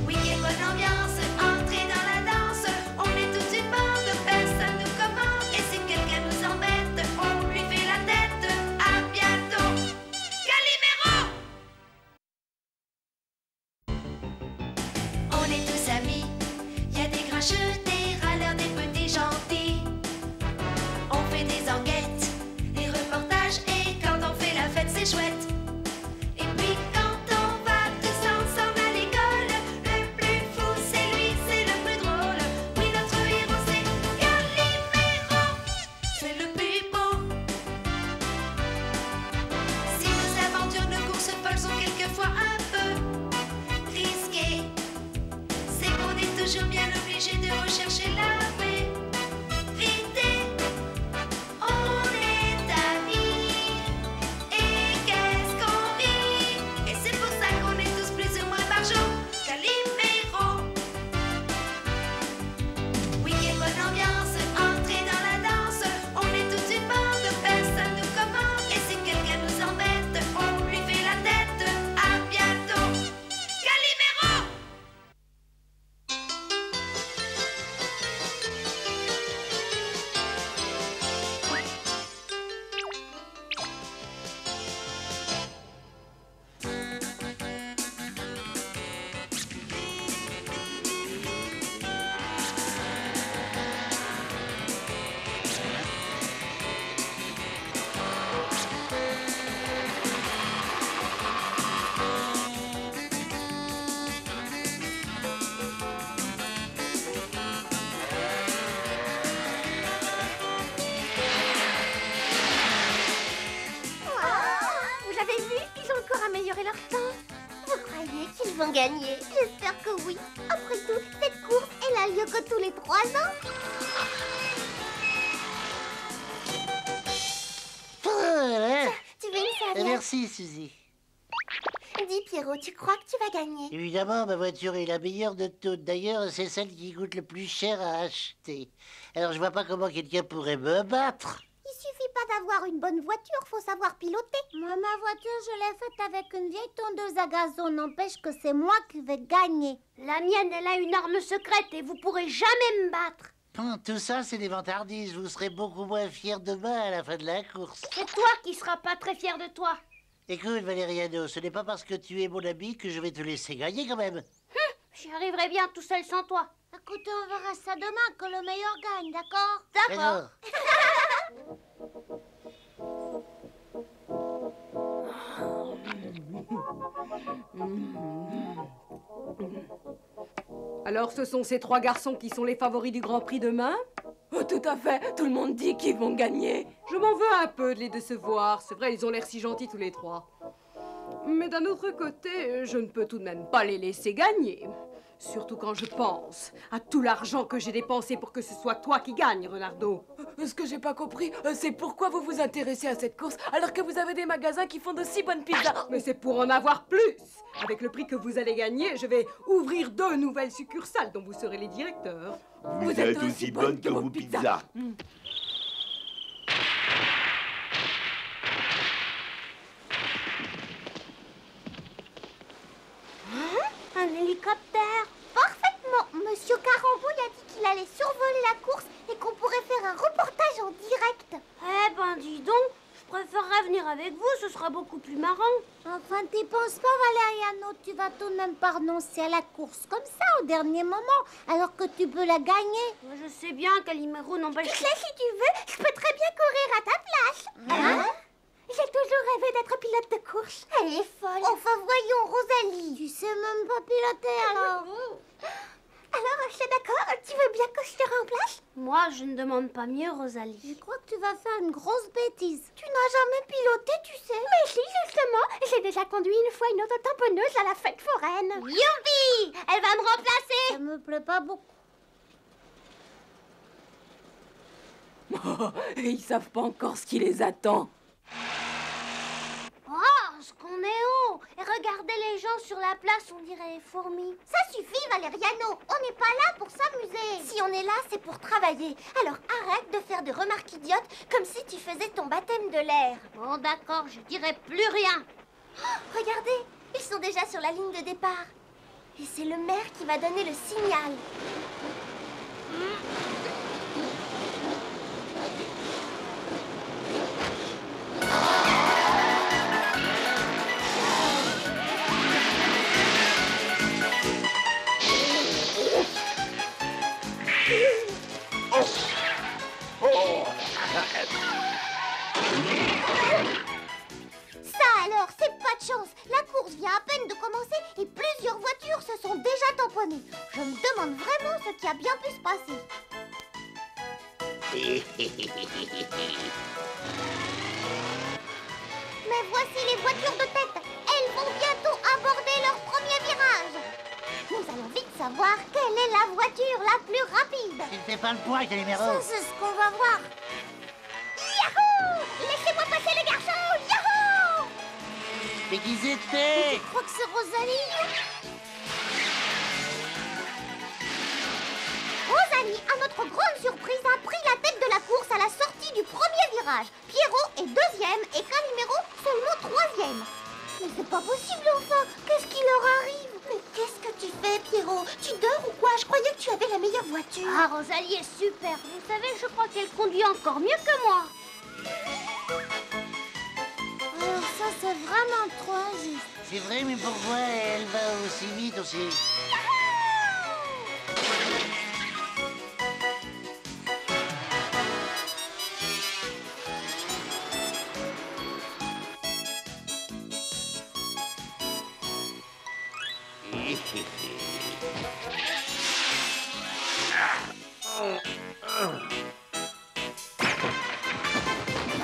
Week-end, bonne ambiance, entrez dans la danse. On est toute une bande, personne nous commande. Et si quelqu'un nous embête, on lui fait la tête. À bientôt. Calimero. On est tous amis, y a des grincheux, des râleurs, des petits gentils. On fait des enquêtes, des reportages, et quand on fait la fête, c'est chouette. Et puis quand on va tous ensemble à l'école, le plus fou, c'est lui, c'est le plus drôle. Oui, notre héros, c'est Calimero, c'est le plus beau. Si nos aventures, nos courses folles sont quelquefois un peu risquées, c'est qu'on est toujours bien obligé de rechercher la vérité. On est amis, et qu'est-ce qu'on rit. Et c'est pour ça qu'on est tous plus ou moins barjots. Calimero. Week-end, bonne ambiance, entrez dans la danse. On est toute une bande, personne nous commande. Et si quelqu'un nous embête, on lui fait la tête. À bientôt. Calimero. Vous avez vu? Ils ont encore amélioré leur temps. Vous croyez qu'ils vont gagner? J'espère que oui. Après tout, cette course, elle a lieu que tous les 3 ans. Tu veux une serviette? Merci, Suzy. Dis, Pierrot, tu crois que tu vas gagner? Évidemment, ma voiture est la meilleure de toutes. D'ailleurs, c'est celle qui coûte le plus cher à acheter. Alors, je vois pas comment quelqu'un pourrait me battre. Il suffit pas d'avoir une bonne voiture, faut savoir piloter. Moi, ma voiture, je l'ai faite avec une vieille tondeuse à gazon. N'empêche que c'est moi qui vais gagner. La mienne, elle a une arme secrète et vous pourrez jamais me battre. Tout ça, c'est des vantardises. Vous serez beaucoup moins fiers demain à la fin de la course. C'est toi qui seras pas très fier de toi. Écoute, Valeriano, ce n'est pas parce que tu es mon ami que je vais te laisser gagner quand même. J'y arriverai bien tout seul sans toi. Écoutez, on verra ça demain, que le meilleur gagne, d'accord? D'accord. Alors ce sont ces 3 garçons qui sont les favoris du Grand Prix demain? Oh, tout à fait, tout le monde dit qu'ils vont gagner. Je m'en veux un peu de les décevoir. C'est vrai, ils ont l'air si gentils tous les 3. Mais d'un autre côté, je ne peux tout de même pas les laisser gagner. Surtout quand je pense à tout l'argent que j'ai dépensé pour que ce soit toi qui gagne, Renardo. Ce que j'ai pas compris, c'est pourquoi vous vous intéressez à cette course alors que vous avez des magasins qui font de si bonnes pizzas. Mais c'est pour en avoir plus. Avec le prix que vous allez gagner, je vais ouvrir 2 nouvelles succursales dont vous serez les directeurs. Vous êtes aussi bonne que vos pizzas. hélicoptère. Parfaitement. Monsieur Carambouille a dit qu'il allait survoler la course et qu'on pourrait faire un reportage en direct. Eh ben, dis donc, je préférerais venir avec vous, ce sera beaucoup plus marrant. Enfin, t'y penses pas, Valériano. Tu vas tout de même pas renoncer à la course comme ça au dernier moment, alors que tu peux la gagner. Moi, je sais bien qu'Alimero n'empêche... Tu sais, si tu veux, je peux très bien courir à ta place. Hein? J'ai toujours rêvé d'être pilote de course. Elle est folle. Enfin, voyons, Rosalie. Tu sais même pas piloter, alors. Alors, je suis d'accord. Tu veux bien que je te remplace? Moi, je ne demande pas mieux, Rosalie. Je crois que tu vas faire une grosse bêtise. Tu n'as jamais piloté, tu sais. Mais si, justement. J'ai déjà conduit une fois une auto tamponneuse à la fête foraine. Youpi! Elle va me remplacer. Ça me plaît pas beaucoup. Oh, ils savent pas encore ce qui les attend. Oh, ce qu'on est haut! Et regardez les gens sur la place, on dirait les fourmis. Ça suffit, Valériano. On n'est pas là pour s'amuser. Si on est là, c'est pour travailler. Alors arrête de faire des remarques idiotes comme si tu faisais ton baptême de l'air. Bon, d'accord, je dirai plus rien. Oh, regardez, ils sont déjà sur la ligne de départ. Et c'est le maire qui va donner le signal. Ça alors, c'est pas de chance. La course vient à peine de commencer et plusieurs voitures se sont déjà tamponnées. Je me demande vraiment ce qui a bien pu se passer. Mais voici les voitures de tête. Elles vont bientôt aborder leur premier virage. Nous allons vite savoir quelle est la voiture la plus rapide. Tu ne fais pas le poids, Calimero. Ça, c'est ce qu'on va voir. Yahoo! Laissez-moi passer les garçons! Yahoo! Mais qui c'était? Je crois que c'est Rosalie. Rosalie, à notre grande surprise, a pris la tête de la course à la sortie du premier virage. Pierrot est deuxième et Calimero seulement troisième. Mais c'est pas possible, enfin. Qu'est-ce qui leur arrive? Mais qu'est-ce que tu fais, Pierrot? Tu dors ou quoi? Je croyais que tu avais la meilleure voiture. Ah, Rosalie est super. Vous savez, je crois qu'elle conduit encore mieux que moi. Alors ça, c'est vraiment trop injuste. C'est vrai, mais pourquoi elle va aussi vite aussi?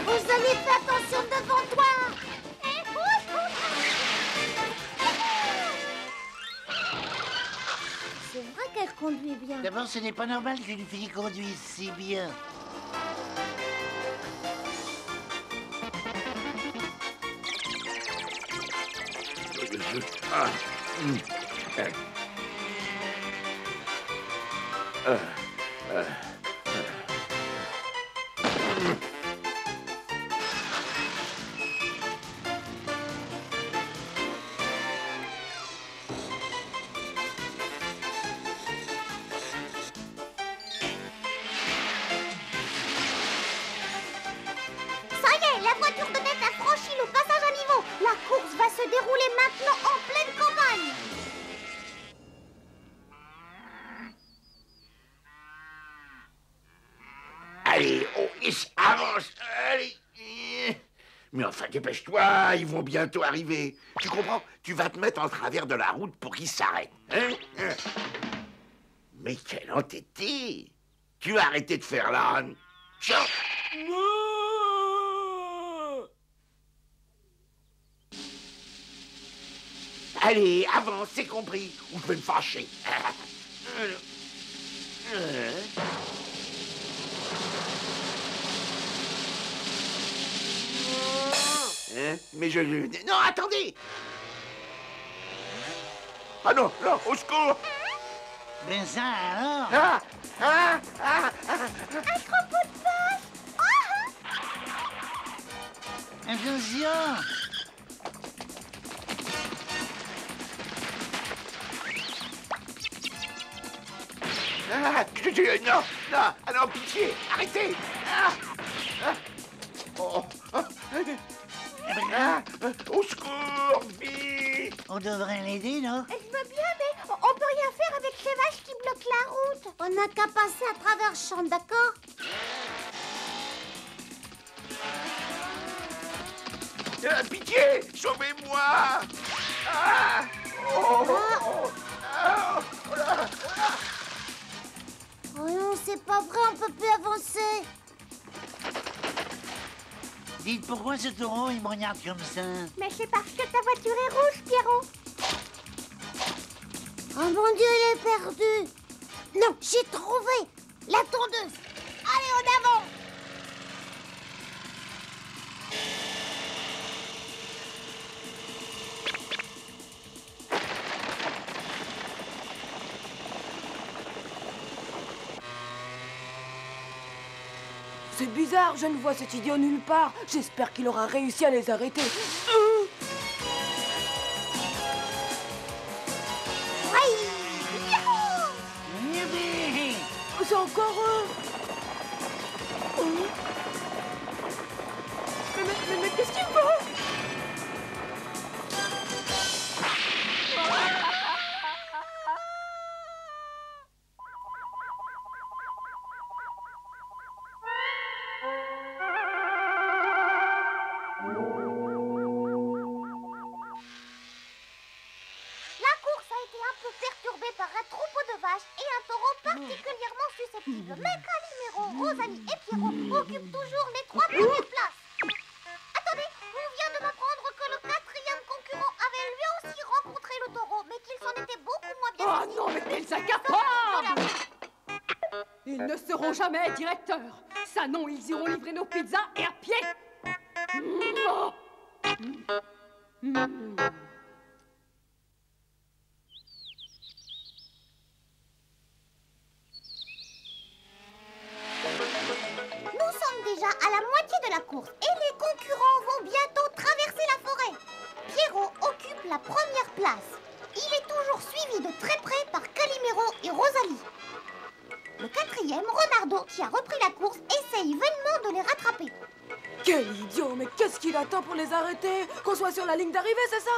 Rosalie, fais attention devant toi. C'est vrai qu'elle conduit bien. D'abord, ce n'est pas normal qu'une fille conduise si bien. Ça y est, la voiture de tête a franchi le passage à niveau. La course va se dérouler maintenant en pleine campagne. Allez, oh, avance, allez. Mais enfin, dépêche-toi, ils vont bientôt arriver. Tu comprends? Tu vas te mettre en travers de la route pour qu'ils s'arrêtent. Hein? Mais quel entêté! Tu vas arrêter de faire l'âne. Tiens! Allez, avance, c'est compris, ou je vais me fâcher. Hein? Mais je... Non, attendez! Ah non, non, au secours! Ben ça alors? Ah! Ah! Ah! Ah! Un troupeau de vaches. Attention! Non, non, ah non, pitié, arrêtez. Au secours, vite. On devrait l'aider, non? Je veux bien, mais on peut rien faire avec ces vaches qui bloquent la route. On n'a qu'à passer à travers le champ, d'accord? Pitié, sauvez-moi. Ah. Oh. Oh non, c'est pas vrai, on peut plus avancer. Dites, pourquoi ce taureau, il me regarde comme ça? Mais c'est parce que ta voiture est rouge, Pierrot. Oh mon Dieu, elle est perdue. Non, j'ai trouvé la tondeuse. Allez, en avant. C'est bizarre, je ne vois cet idiot nulle part. J'espère qu'il aura réussi à les arrêter. C'est encore eux. Mais qu'est-ce qu'il faut? Mais Calimero, Rosalie et Pierrot occupent toujours les 3 premières places. Attendez, on vient de m'apprendre que le 4e concurrent avait lui aussi rencontré le taureau, mais qu'il s'en était beaucoup moins bien sorti. Oh non, mais quels incapables! Ils ne seront jamais directeurs. Ça non, ils iront livrer nos pizzas et à pied. Nous sommes déjà à la moitié de la course et les concurrents vont bientôt traverser la forêt. Pierrot occupe la première place. Il est toujours suivi de très près par Calimero et Rosalie. Le 4e, Renardo, qui a repris la course, essaye vainement de les rattraper. Quel idiot! Mais qu'est-ce qu'il attend pour les arrêter? Qu'on soit sur la ligne d'arrivée, c'est ça?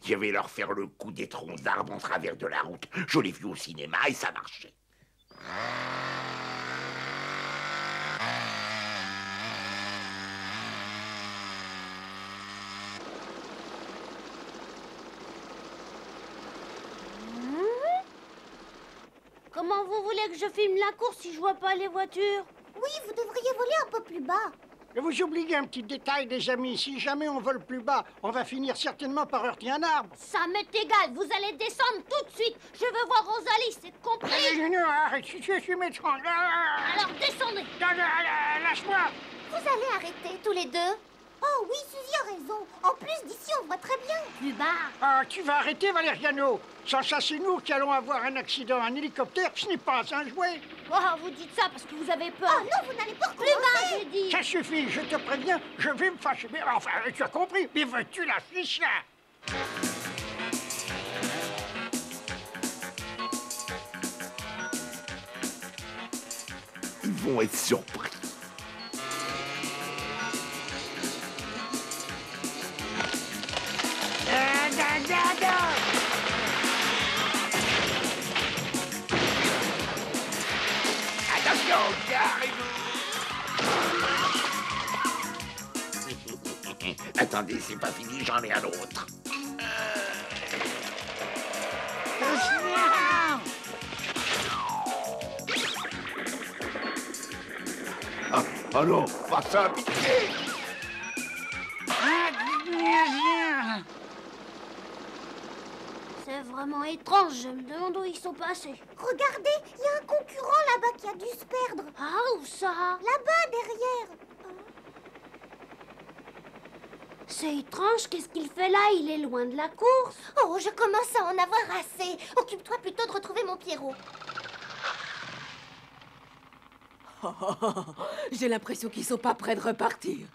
Je vais leur faire le coup des troncs d'arbres en travers de la route. Je l'ai vu au cinéma et ça marchait. Comment vous voulez que je filme la course si je vois pas les voitures? Oui, vous devriez voler un peu plus bas. Et vous oubliez un petit détail, les amis. Si jamais on vole plus bas, on va finir certainement par heurter un arbre. Ça m'est égal, vous allez descendre tout de suite. Je veux voir Rosalie, c'est compris? Non, arrête, je suis méchant. Alors descendez. Lâche-moi. Vous allez arrêter tous les deux? Oh oui, Suzy a raison. En plus, d'ici, on voit très bien. Plus bas. Ah, tu vas arrêter, Valeriano. Sans ça, c'est nous qui allons avoir un accident. Un hélicoptère, ce n'est pas un jouet. Oh, vous dites ça parce que vous avez peur. Oh non, vous n'allez pas Plus bas, j'ai dit. Ça suffit, je te préviens, je vais me fâcher. Mais enfin, tu as compris. Mais veux-tu la fiche là? Ils vont être surpris. Attention, carrez-vous. Attendez, c'est pas fini, j'en ai un autre. Oh non, pas ça, pitié. C'est vraiment étrange, je me demande où ils sont passés. Regardez, il y a un concurrent là-bas qui a dû se perdre. Ah, où ça? Là-bas, derrière. C'est étrange, qu'est-ce qu'il fait là? Il est loin de la course. Oh, je commence à en avoir assez. Occupe-toi plutôt de retrouver mon Pierrot. J'ai l'impression qu'ils sont pas prêts de repartir.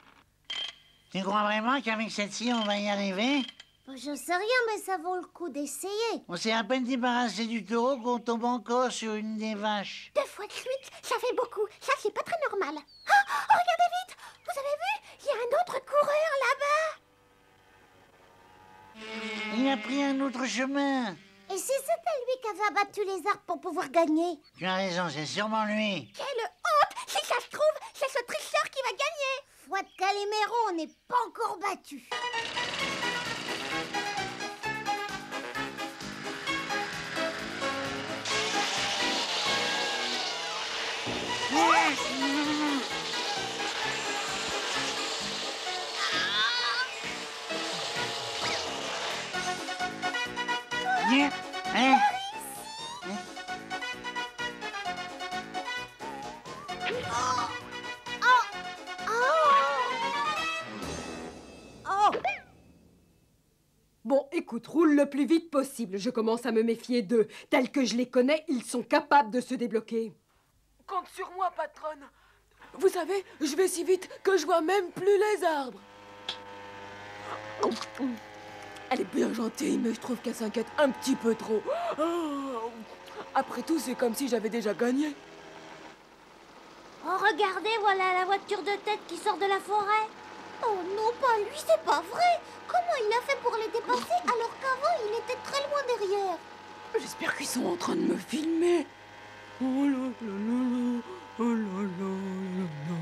Tu crois vraiment qu'avec cette-ci, on va y arriver? Je sais rien, mais ça vaut le coup d'essayer. On s'est à peine débarrassé du taureau qu'on tombe encore sur une des vaches. 2 fois de suite, ça fait beaucoup. Ça, c'est pas très normal. Oh, regardez vite! Vous avez vu? Il y a un autre coureur là-bas. Il a pris un autre chemin. Et si c'était lui qui avait abattu les arbres pour pouvoir gagner? Tu as raison, c'est sûrement lui. Quelle honte! Si ça se trouve, c'est ce tricheur qui va gagner. Foi de Calimero, on n'est pas encore battu. Hein? Bon, écoute, roule le plus vite possible. Je commence à me méfier d'eux. Tels que je les connais, ils sont capables de se débloquer. Compte sur moi, patronne. Vous savez, je vais si vite que je vois même plus les arbres. Elle est bien gentille, mais je trouve qu'elle s'inquiète un petit peu trop. Après tout, c'est comme si j'avais déjà gagné. Oh, regardez, voilà la voiture de tête qui sort de la forêt. Oh non, pas lui, c'est pas vrai. Comment il a fait pour les dépasser alors qu'avant, il était très loin derrière? J'espère qu'ils sont en train de me filmer. Oh là là là là, oh là là là là.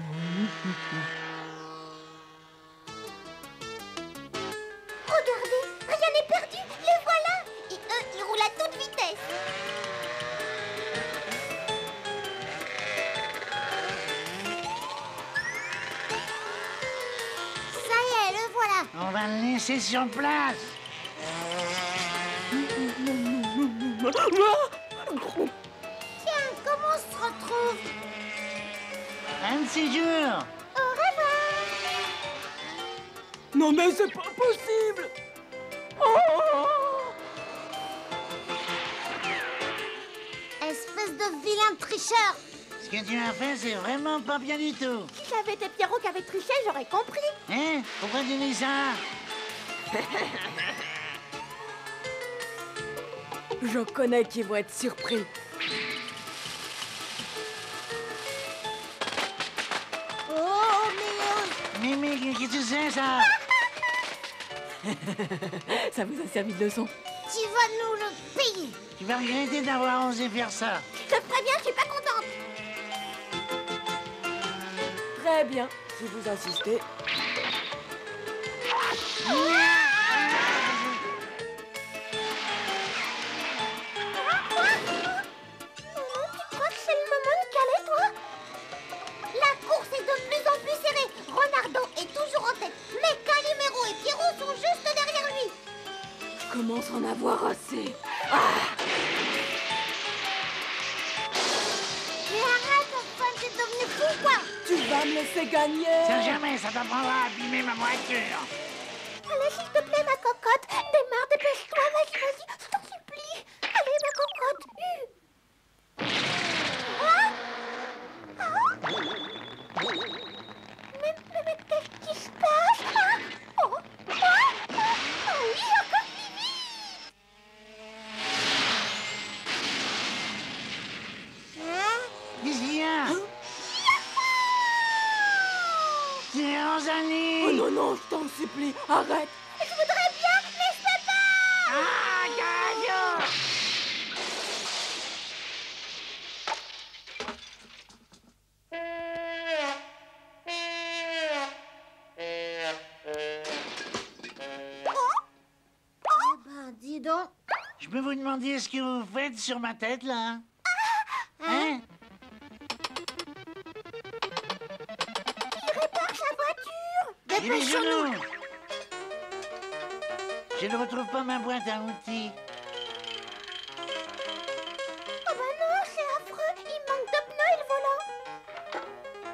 Regardez, rien n'est perdu, les voilà. Et eux, ils roulent à toute vitesse. Ça y est, le voilà. On va le laisser sur place. Tiens, comment on se retrouve? Un de ces jours. Au revoir. Non mais c'est pas possible. Oh! Espèce de vilain tricheur. Ce que tu as fait, c'est vraiment pas bien du tout. Si j'avais été Pierrot qui avait triché, j'aurais compris. Hein? Pourquoi tu dis ça? Je connais qu'ils vont être surpris. Oh, Mais, qu'est-ce que c'est, ça? Ça vous a servi de leçon. Tu vas nous le payer. Tu vas regretter d'avoir osé faire ça. Je te préviens, je suis pas contente. Très bien, si vous insistez. Tu crois que c'est le moment de caler, toi? La course est de plus en plus serrée. Renardo est toujours en tête. Mais Calimero et Pierrot sont juste derrière lui. Je commence à en avoir assez. Mais arrête, enfin, t'es devenu fou, quoi. Tu vas me laisser gagner. Ça jamais, ça t'apprendra à abîmer ma voiture. Allez, s'il te plaît, ma cocotte. Démarre, dépêche-toi, vas-y, je t'en supplie. Allez, ma cocotte. Mais qu'est-ce qui se passe? Oh, oui, encore plus vite. Qu'est-ce qu'il y a? C'est Rosalie. Oh non, non, je t'en supplie, arrête. Je voudrais bien, mais je peux pas. Ah, Cadio! Oh, ben, dis donc. Je peux vous demander ce que vous faites sur ma tête, là? Hein? Il répare sa voiture. Et les genoux! Je ne retrouve pas ma boîte à outils. Oh ben non, c'est affreux. Il manque de pneus, le volant.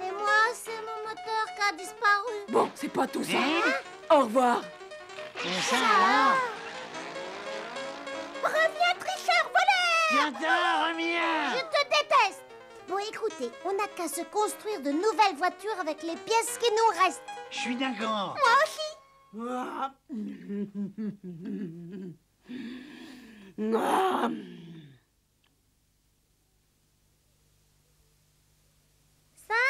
Et moi, c'est mon moteur qui a disparu. Bon, c'est pas tout ça. Hein? Au revoir. Et ça, alors? Reviens, tricheur, voleur. Bientôt, reviens! Je te déteste. Bon, écoutez, on n'a qu'à se construire de nouvelles voitures avec les pièces qui nous restent. Je suis d'accord. Moi aussi. Ça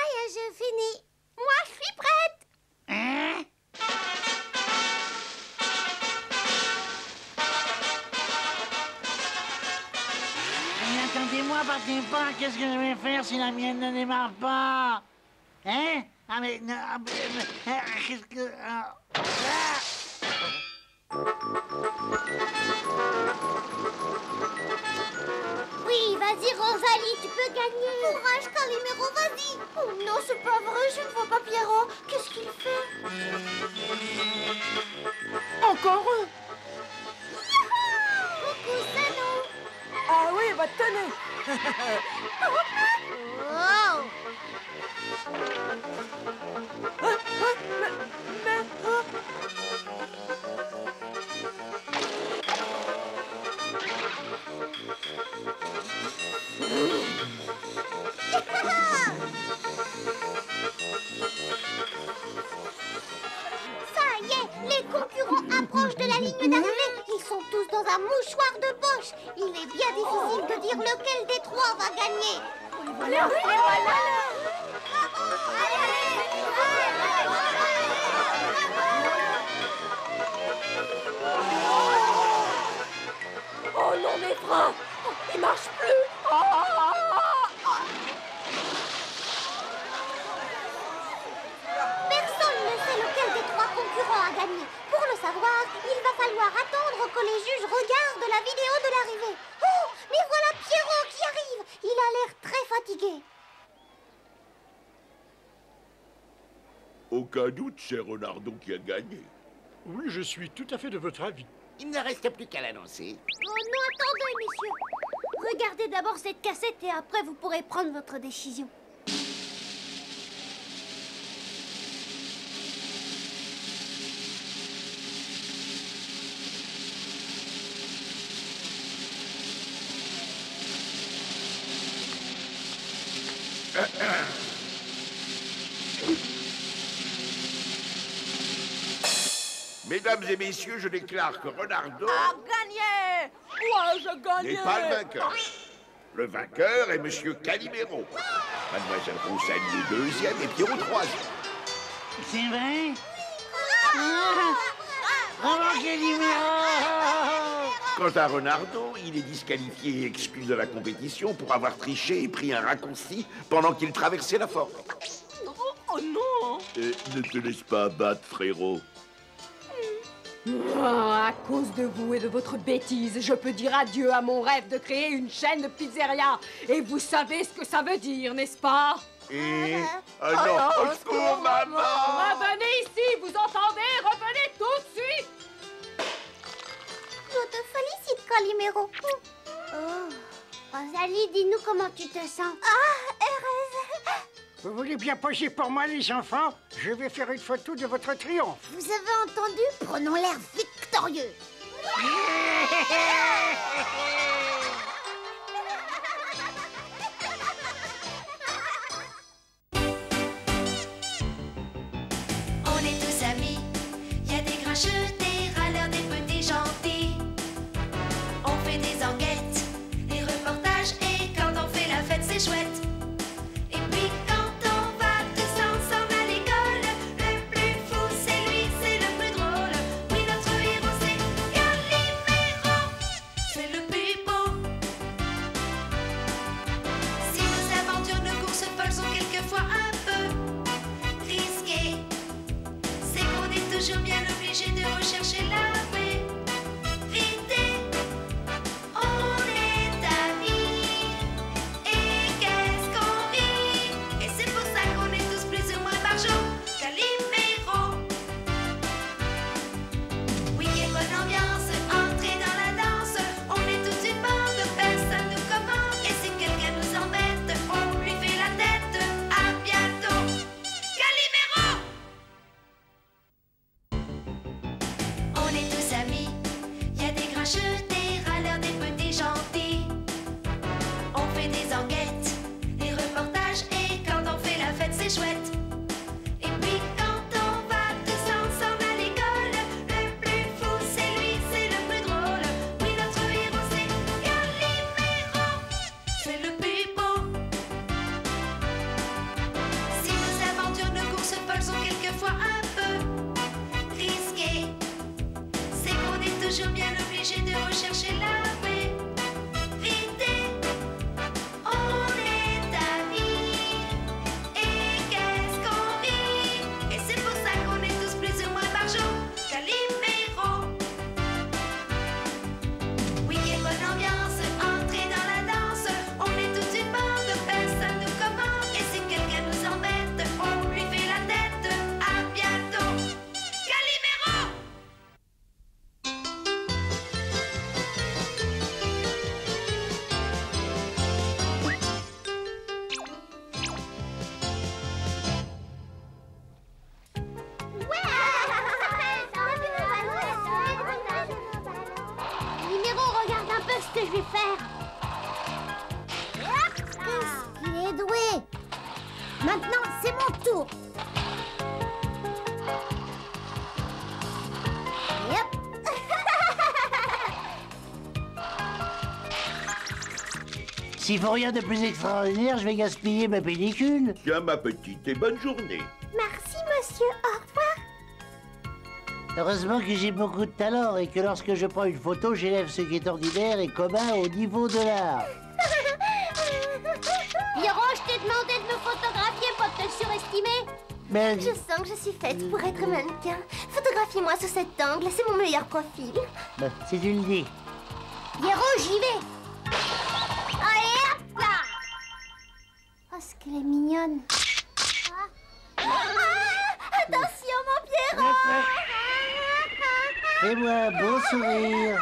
y est, j'ai fini. Moi, je suis prête. Hein? Mais attendez-moi, partez pas. Qu'est-ce que je vais faire si la mienne ne démarre pas? Hein? Ah mais... non, qu'est-ce que... Oui, vas-y, Rosalie, tu peux gagner. Courage, Calimero, vas-y. Oh non, c'est pas vrai, je ne vois pas Pierrot. Qu'est-ce qu'il fait? Encore eux. Coucou, c'est nous. Ah oui, bah tenez. Wow. Ça y est, les concurrents approchent de la ligne d'arrivée. Ils sont tous dans un mouchoir de poche. Il est bien difficile de dire lequel des trois va gagner. Les voilà. Oh non, mes freins. Ils marchent plus. Personne ne sait lequel des trois concurrents a gagné. Pour le savoir, il va falloir attendre que les juges regardent la vidéo de l'arrivée. Oh, mais voilà Pierrot qui arrive. Il a l'air très fatigué. Aucun doute, c'est Renardon qui a gagné. Oui, je suis tout à fait de votre avis. Il ne reste plus qu'à l'annoncer. Oh non, attendez, messieurs. Regardez d'abord cette cassette et après vous pourrez prendre votre décision. Mesdames et messieurs, je déclare que Renardon A gagné. Ouais, je gagne. n'est pas le vainqueur. Le vainqueur est Monsieur Calimero. Mademoiselle Rosalie est deuxième et Pierrot troisième. C'est vrai? Bravo, Calimero! Quant à Renardon, il est disqualifié et exclu de la compétition pour avoir triché et pris un raccourci pendant qu'il traversait la forêt. Oh non. Ne te laisse pas abattre, frérot. À cause de vous et de votre bêtise, je peux dire adieu à mon rêve de créer une chaîne de pizzeria. Et vous savez ce que ça veut dire, n'est-ce pas? Et... Ah non, au secours, maman! Revenez ici, vous entendez? Revenez tout de suite! Je te félicite, Calimero. Oh, Rosalie, dis-nous comment tu te sens. Ah, heureuse. Vous voulez bien poser pour moi, les enfants? Je vais faire une photo de votre triomphe. Vous avez entendu? Prenons l'air victorieux. On est tous amis, y a des grincheux, des râleurs, des petits gentils. On fait des enquêtes, des reportages, et quand on fait la fête, c'est chouette. Et puis quand on va tous ensemble à l'école, le plus fou c'est lui, c'est le plus drôle. Oui, notre héros c'est Calimero, c'est le plus beau. Si nos aventures, nos courses folles sont quelquefois un peu risquées, c'est qu'on est toujours bien obligé de rechercher la vérité. On est amis, et qu'est-ce de rechercher la vérité. On est amis. Et qu'est-ce qu'on rit. Et c'est pour ça qu'on est tous plus ou moins par jour. Calimero. Week-end, bonne ambiance, entrez dans la danse. On est tous une bande, personne nous commande. Et si quelqu'un nous embête, on lui fait la tête. À bientôt. Calimero. Numéro, regarde un peu ce que je vais faire. Il est doué. Maintenant, c'est mon tour. Et hop. S'il faut rien de plus extraordinaire, je vais gaspiller ma pellicule. Tiens, ma petite, et bonne journée. Merci, monsieur. Au revoir. Heureusement que j'ai beaucoup de talent et que lorsque je prends une photo, j'élève ce qui est ordinaire et commun au niveau de l'art. Pierrot, je t'ai demandé de me photographier, pas de te surestimer. Mais Je sens que je suis faite pour être mannequin. Photographiez-moi sous cet angle, c'est mon meilleur profil. si tu le dis. Pierrot, j'y vais. Allez, hop là. Oh, ce qu'elle est mignonne. Attention, mon Pierrot. Fais-moi un beau sourire.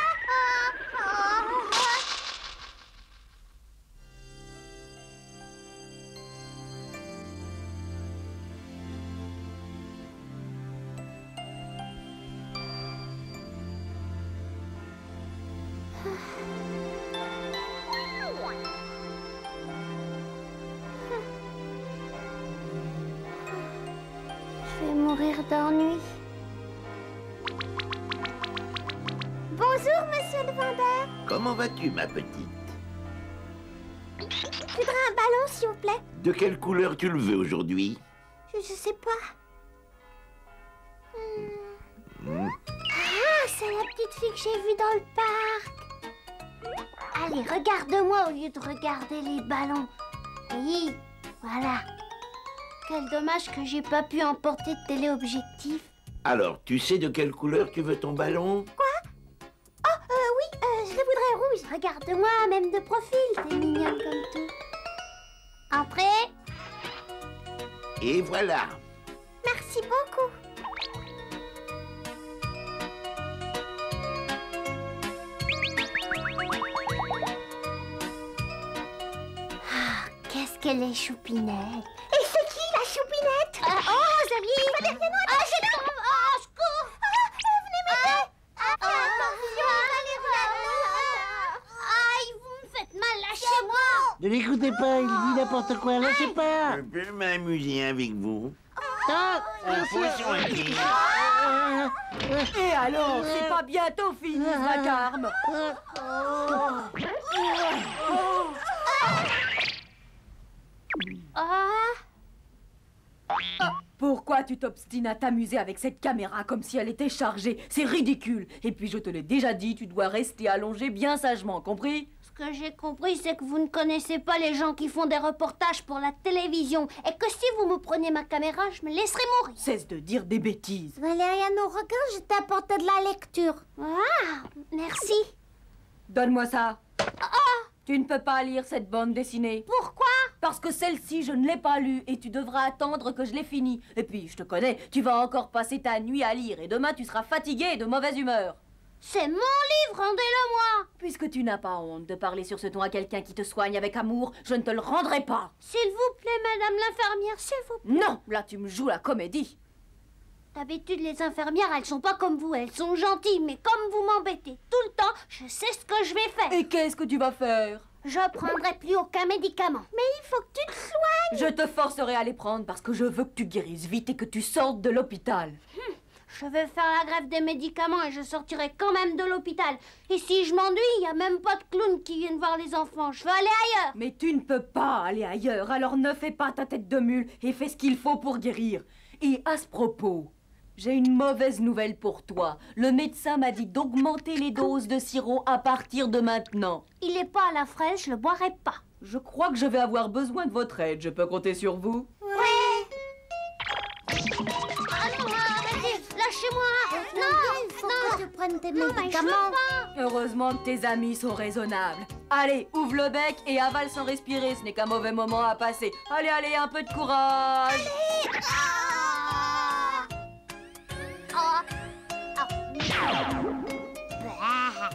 Je vais mourir d'ennui. Bonjour, monsieur le vendeur. Comment vas-tu, ma petite? Je voudrais un ballon, s'il vous plaît. De quelle couleur tu le veux aujourd'hui? Je sais pas. Ah, c'est la petite fille que j'ai vue dans le parc. Allez, regarde-moi au lieu de regarder les ballons. Oui, voilà. Quel dommage que j'ai pas pu emporter de téléobjectif. Alors, tu sais de quelle couleur tu veux ton ballon? Oui, je le voudrais rouge. Regarde-moi, même de profil. T'es mignonne comme tout. Entrez. Et voilà. Merci beaucoup. Ah, qu'est-ce qu'elle est choupinette. Et c'est qui la choupinette? Oh, j'arrive. Ah, je tombe. Oh, je cours. Venez m'aider. Attention, Aïe, vous me faites mal, lâchez-moi. Ne l'écoutez pas, il dit n'importe quoi, lâchez pas. Je peux m'amuser avec vous. Ah, Poisson ici. Et alors, c'est pas bientôt fini, ce vacarme? Pourquoi tu t'obstines à t'amuser avec cette caméra comme si elle était chargée? C'est ridicule. Et puis je te l'ai déjà dit, tu dois rester allongé bien sagement, compris? Ce que j'ai compris, c'est que vous ne connaissez pas les gens qui font des reportages pour la télévision. Et que si vous me prenez ma caméra, je me laisserai mourir. Cesse de dire des bêtises. Valériano, regarde, je t'ai apporté de la lecture. Ah, merci. Donne-moi ça. Tu ne peux pas lire cette bande dessinée. Pourquoi? Parce que celle-ci, je ne l'ai pas lue et tu devras attendre que je l'ai finie. Et puis, je te connais, tu vas encore passer ta nuit à lire et demain, tu seras fatigué et de mauvaise humeur. C'est mon livre, rendez-le-moi. Puisque tu n'as pas honte de parler sur ce ton à quelqu'un qui te soigne avec amour, je ne te le rendrai pas. S'il vous plaît, madame l'infirmière, s'il vous plaît. Non, là, tu me joues la comédie. D'habitude, les infirmières, elles sont pas comme vous. Elles sont gentilles, mais comme vous m'embêtez tout le temps, je sais ce que je vais faire. Et qu'est-ce que tu vas faire? Je prendrai plus aucun médicament. Mais il faut que tu te soignes. Je te forcerai à les prendre parce que je veux que tu guérisses vite et que tu sortes de l'hôpital. Je vais faire la grève des médicaments et je sortirai quand même de l'hôpital. Et si je m'ennuie, il n'y a même pas de clown qui vienne voir les enfants. Je veux aller ailleurs. Mais tu ne peux pas aller ailleurs, alors ne fais pas ta tête de mule et fais ce qu'il faut pour guérir. Et à ce propos, J'ai une mauvaise nouvelle pour toi. Le médecin m'a dit d'augmenter les doses de sirop à partir de maintenant. Il est pas à la fraîche, je le boirai pas. Je crois que je vais avoir besoin de votre aide. Je peux compter sur vous? Ah non, arrêtez, lâchez-moi. Il faut que tu prennes tes médicaments. Heureusement que tes amis sont raisonnables. Allez, ouvre le bec et avale sans respirer. Ce n'est qu'un mauvais moment à passer. Allez, allez, un peu de courage.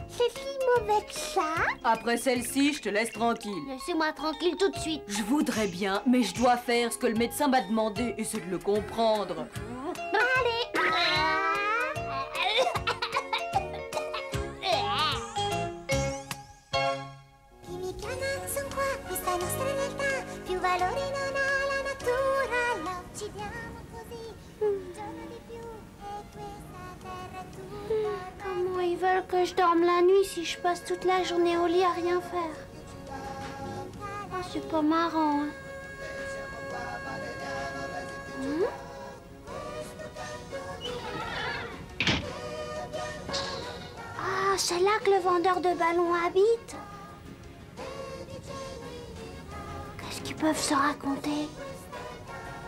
C'est si mauvais que ça? Après celle-ci, je te laisse tranquille. Laissez-moi tranquille tout de suite. Je voudrais bien, mais je dois faire ce que le médecin m'a demandé et c'est de le comprendre. Comment ils veulent que je dorme la nuit si je passe toute la journée au lit à rien faire? Oh, c'est pas marrant, hein. Ah, c'est là que le vendeur de ballons habite. Qu'est-ce qu'ils peuvent se raconter?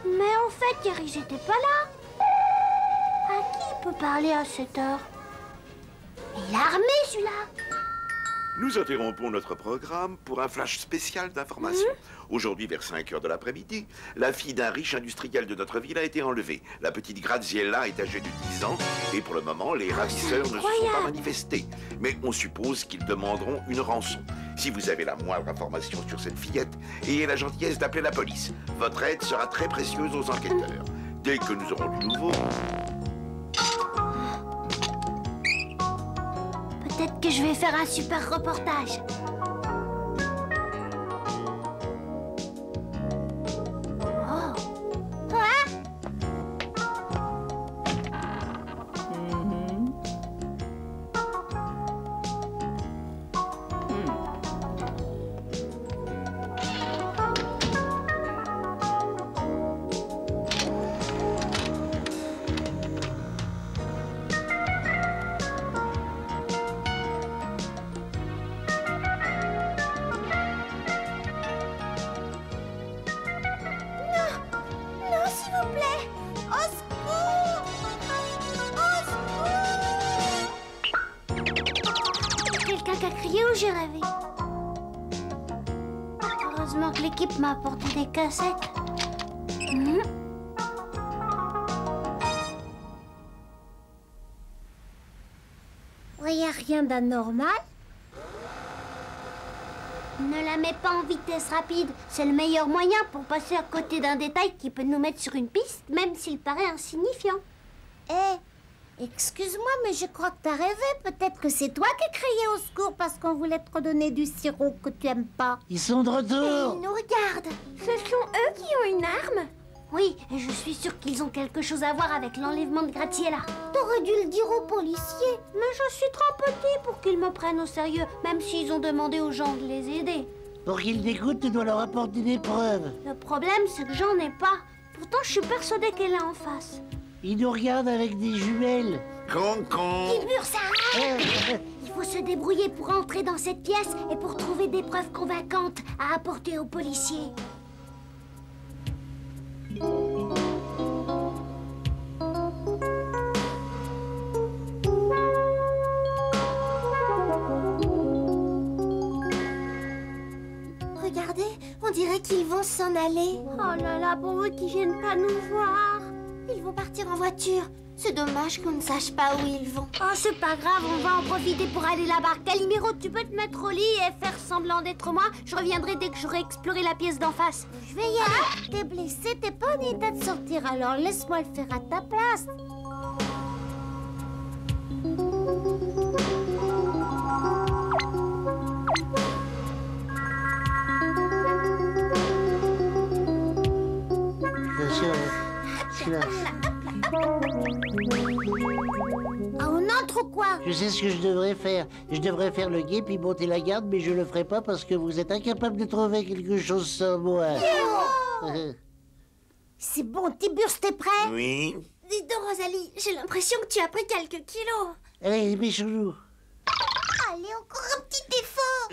Mais en fait, hier, ils étaient pas là. À qui il peut parler à cette heure? Il est armé, celui-là. Nous interrompons notre programme pour un flash spécial d'information. Aujourd'hui, vers 5 heures de l'après-midi, la fille d'un riche industriel de notre ville a été enlevée. La petite Graziella est âgée de 10 ans et pour le moment, les ravisseurs ne se sont pas manifestés. Mais on suppose qu'ils demanderont une rançon. Si vous avez la moindre information sur cette fillette, ayez la gentillesse d'appeler la police. Votre aide sera très précieuse aux enquêteurs. Dès que nous aurons du nouveau... Peut-être que je vais faire un super reportage. Oh. Quelqu'un qui a crié ou j'ai rêvé? Heureusement que l'équipe m'a apporté des cassettes. Il n'y a rien d'anormal? Ne la mets pas en vitesse rapide. C'est le meilleur moyen pour passer à côté d'un détail qui peut nous mettre sur une piste, même s'il paraît insignifiant. Excuse-moi, mais je crois que t'as rêvé. Peut-être que c'est toi qui criais au secours parce qu'on voulait te redonner du sirop que tu aimes pas. Ils sont de retour. Ils nous regardent. Ce sont eux qui ont une arme? Oui, et je suis sûre qu'ils ont quelque chose à voir avec l'enlèvement de Graziella. T'aurais dû le dire aux policiers. Mais je suis trop petit pour qu'ils me prennent au sérieux, même s'ils ont demandé aux gens de les aider. Pour qu'ils t'écoutent, tu dois leur apporter des preuves. Le problème, c'est que j'en ai pas. Pourtant, je suis persuadée qu'elle est en face. Ils nous regardent avec des jumelles. Concon. Il faut se débrouiller pour entrer dans cette pièce et pour trouver des preuves convaincantes à apporter aux policiers. Regardez, on dirait qu'ils vont s'en aller. Oh là là, pour eux qui viennent pas nous voir. Ils vont partir en voiture. C'est dommage qu'on ne sache pas où ils vont. Oh, c'est pas grave, on va en profiter pour aller là-bas. Calimero, tu peux te mettre au lit et faire semblant d'être moi. Je reviendrai dès que j'aurai exploré la pièce d'en face. Je vais y aller. T'es blessé, t'es pas en état de sortir, alors laisse-moi le faire à ta place. Ah, on entre ou quoi? Je sais ce que je devrais faire. Je devrais faire le guet puis monter la garde, mais je le ferai pas parce que vous êtes incapable de trouver quelque chose sans moi. C'est bon, Tiburce, t'es prêt? Oui. Dis donc, Rosalie, j'ai l'impression que tu as pris quelques kilos. Allez, bisous. Allez, encore un petit effort.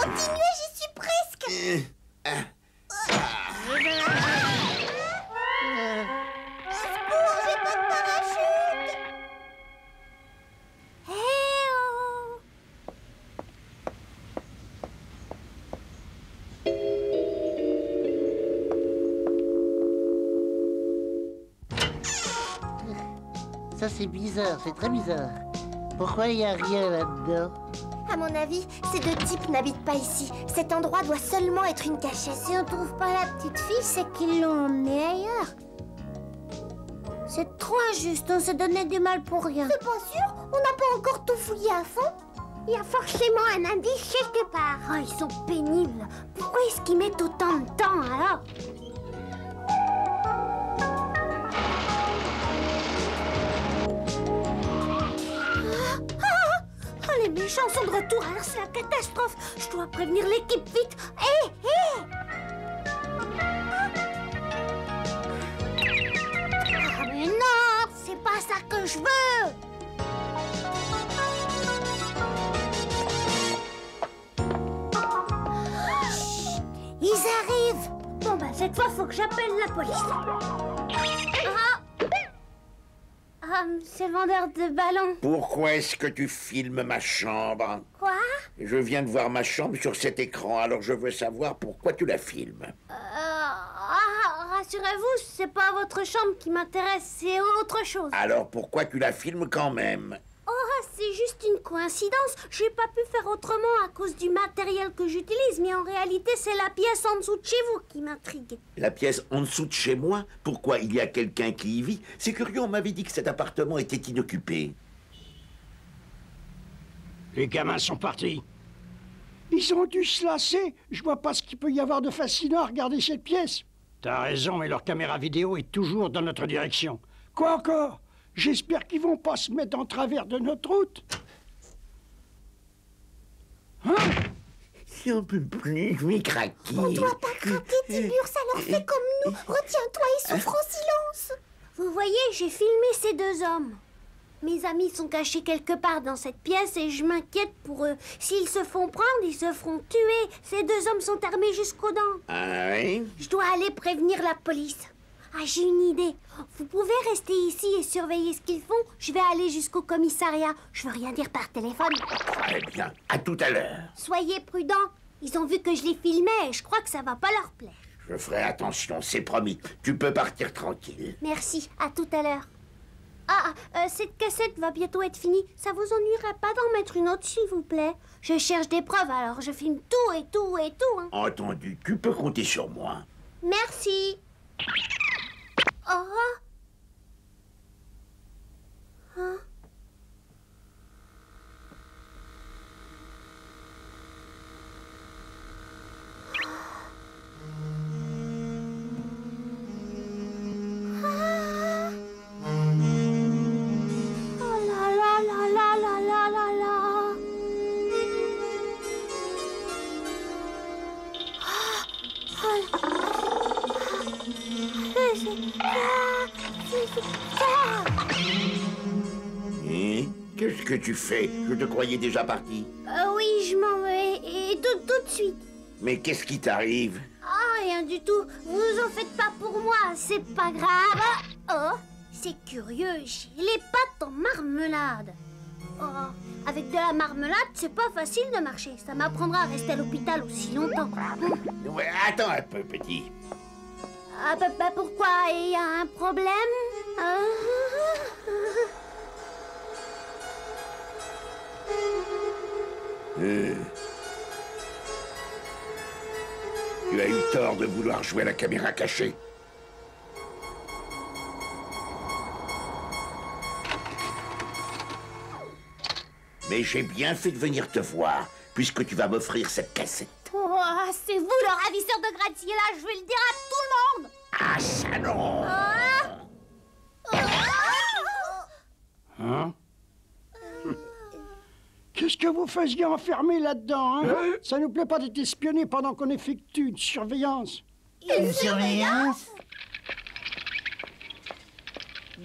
Continuez, j'y suis presque. Secours, j'ai pas de parachute. Hé oh. Ça, c'est bizarre, c'est très bizarre. Pourquoi il n'y a rien là-dedans? À mon avis, ces deux types n'habitent pas ici. Cet endroit doit seulement être une cachette. Si on trouve pas la petite fille, c'est qu'ils l'ont emmenée ailleurs. C'est trop injuste, on se donnait du mal pour rien. C'est pas sûr, on n'a pas encore tout fouillé à fond. Il y a forcément un indice quelque part. Oh, ils sont pénibles. Pourquoi est-ce qu'ils mettent autant de temps alors? Les méchants sont de retour, alors c'est la catastrophe. Je dois prévenir l'équipe vite. Hé, hé! Ah mais non, c'est pas ça que je veux. Chut, ils arrivent. Bon bah cette fois, faut que j'appelle la police. C'est le vendeur de ballons. Pourquoi est-ce que tu filmes ma chambre? Quoi? Je viens de voir ma chambre sur cet écran, alors je veux savoir pourquoi tu la filmes. Rassurez-vous, c'est pas votre chambre qui m'intéresse, c'est autre chose. Alors pourquoi tu la filmes quand même? Oh, c'est juste une coïncidence. J'ai pas pu faire autrement à cause du matériel que j'utilise, mais en réalité, c'est la pièce en dessous de chez vous qui m'intrigue. La pièce en dessous de chez moi? Pourquoi? Il y a quelqu'un qui y vit? C'est curieux, on m'avait dit que cet appartement était inoccupé. Les gamins sont partis. Ils ont dû se lasser. Je vois pas ce qu'il peut y avoir de fascinant à regarder cette pièce. T'as raison, mais leur caméra vidéo est toujours dans notre direction. Quoi encore? J'espère qu'ils vont pas se mettre en travers de notre route. Hein? J'en peux plus, je vais craquer. On doit pas craquer, Tibur, ça leur fait comme nous. Retiens-toi et souffre en silence. Vous voyez, j'ai filmé ces deux hommes. Mes amis sont cachés quelque part dans cette pièce et je m'inquiète pour eux. S'ils se font prendre, ils se feront tuer. Ces deux hommes sont armés jusqu'aux dents. Ah oui? Je dois aller prévenir la police. Ah, j'ai une idée. Vous pouvez rester ici et surveiller ce qu'ils font. Je vais aller jusqu'au commissariat. Je veux rien dire par téléphone. Très bien. À tout à l'heure. Soyez prudents. Ils ont vu que je les filmais et je crois que ça va pas leur plaire. Je ferai attention, c'est promis. Tu peux partir tranquille. Merci. À tout à l'heure. Cette cassette va bientôt être finie. Ça vous ennuierait pas d'en mettre une autre, s'il vous plaît? Je cherche des preuves, alors je filme tout et tout et tout. Hein. Entendu. Tu peux compter sur moi. Merci. Oh. Hein? Qu'est-ce que tu fais? Je te croyais déjà parti. Oui, je m'en vais. Et tout de suite. Mais qu'est-ce qui t'arrive? Rien du tout. Vous en faites pas pour moi. C'est pas grave. Oh, c'est curieux. J'ai les pattes en marmelade. Oh, avec de la marmelade, c'est pas facile de marcher. Ça m'apprendra à rester à l'hôpital aussi longtemps. Ouais, attends un peu, petit. Pourquoi? Il y a un problème? Tu as eu tort de vouloir jouer à la caméra cachée. Mais j'ai bien fait de venir te voir, puisque tu vas m'offrir cette cassette. Oh, c'est vous le ravisseur de gratte-ciel, là, je vais le dire à tout le monde. Ah, ça non! Hein? Qu'est-ce que vous faisiez enfermé là-dedans, hein? Ça nous plaît pas d'être espionnés pendant qu'on effectue une surveillance. Une surveillance? Oh!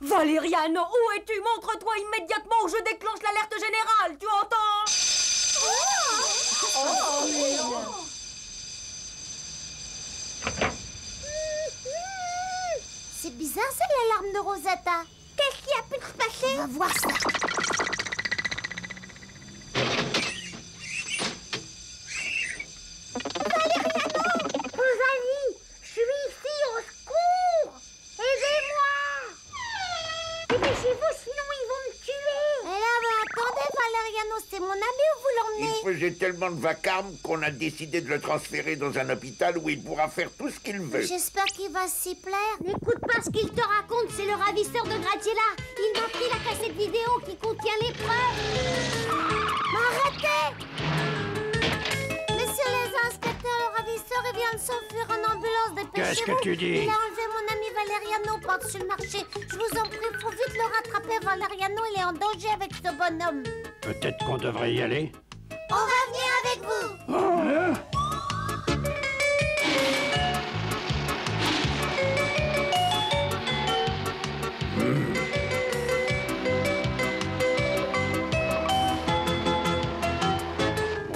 Valériano, où es-tu? Montre-toi immédiatement ou je déclenche l'alerte générale, tu entends? C'est bizarre, c'est l'alarme de Rosetta. Qu'est-ce qui a pu se passer? On va voir ça. Valériano! Rosalie! Je suis ici, au secours! Aidez-moi! Dépêchez-vous, sinon ils vont me tuer! Et là, mais attendez, Valériano, c'est mon ami où vous l'emmenez? Il faisait tellement de vacarme qu'on a décidé de le transférer dans un hôpital où il pourra faire tout ce qu'il veut. J'espère qu'il va s'y plaire. N'écoute pas ce qu'il te raconte, c'est le ravisseur de Graziella. Il m'a pris la cassette vidéo qui contient les preuves. Arrêtez! Messieurs les inspecteurs, le ravisseur il vient de s'enfuir en ambulance. Dépêchez-vous. Qu'est-ce que tu dis? Il a enlevé mon ami Valériano par-dessus le marché. Je vous en prie, faut vite le rattraper. Valériano, il est en danger avec ce bonhomme. Peut-être qu'on devrait y aller. On va venir avec vous.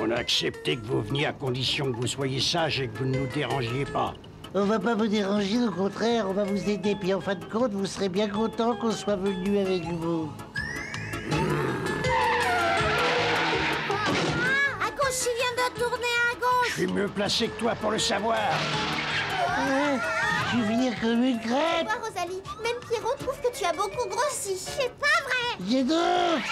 On a accepté que vous veniez à condition que vous soyez sage et que vous ne nous dérangiez pas. On va pas vous déranger, au contraire, on va vous aider. Puis en fin de compte, vous serez bien content qu'on soit venu avec vous. À gauche, il vient de tourner à gauche. Je suis mieux placé que toi pour le savoir. Je vais venir comme une crêpe. Toi, Rosalie, même Pierrot trouve que tu as beaucoup grossi. C'est pas vrai. Dis donc.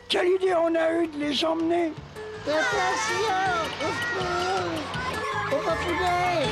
Quelle idée on a eu de les emmener? Attention, au secours. On va fouiller.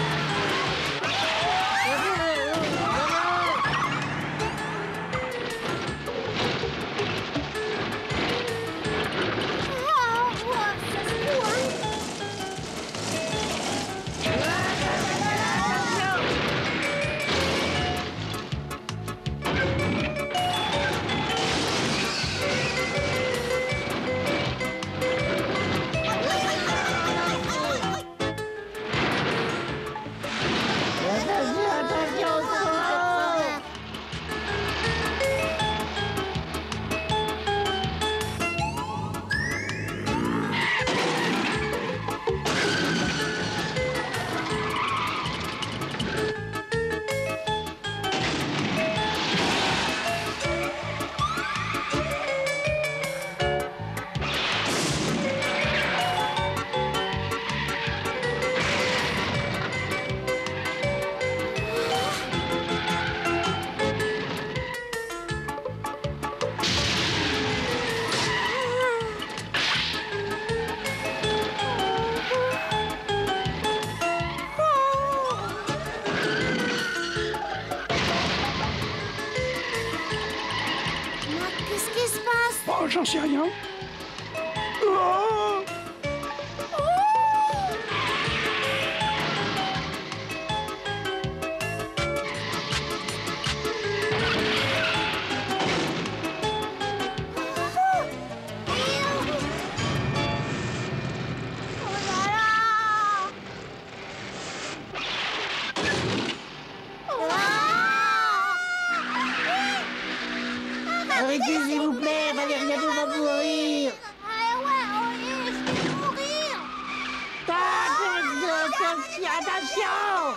Qu'est-ce qui se passe? Oh, j'en sais rien. Oh! Arrêtez, s'il vous plaît, Valériano va mourir. Je vais mourir. Attention!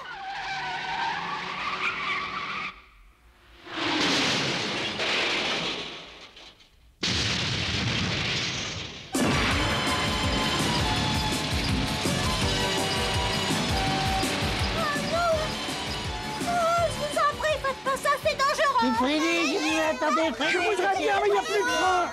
Je vous en prie, faites pas ça, c'est dangereux. Freddy, j'ai dit, attendez, Freddy. Je voudrais bien, mais il n'y a plus de frein.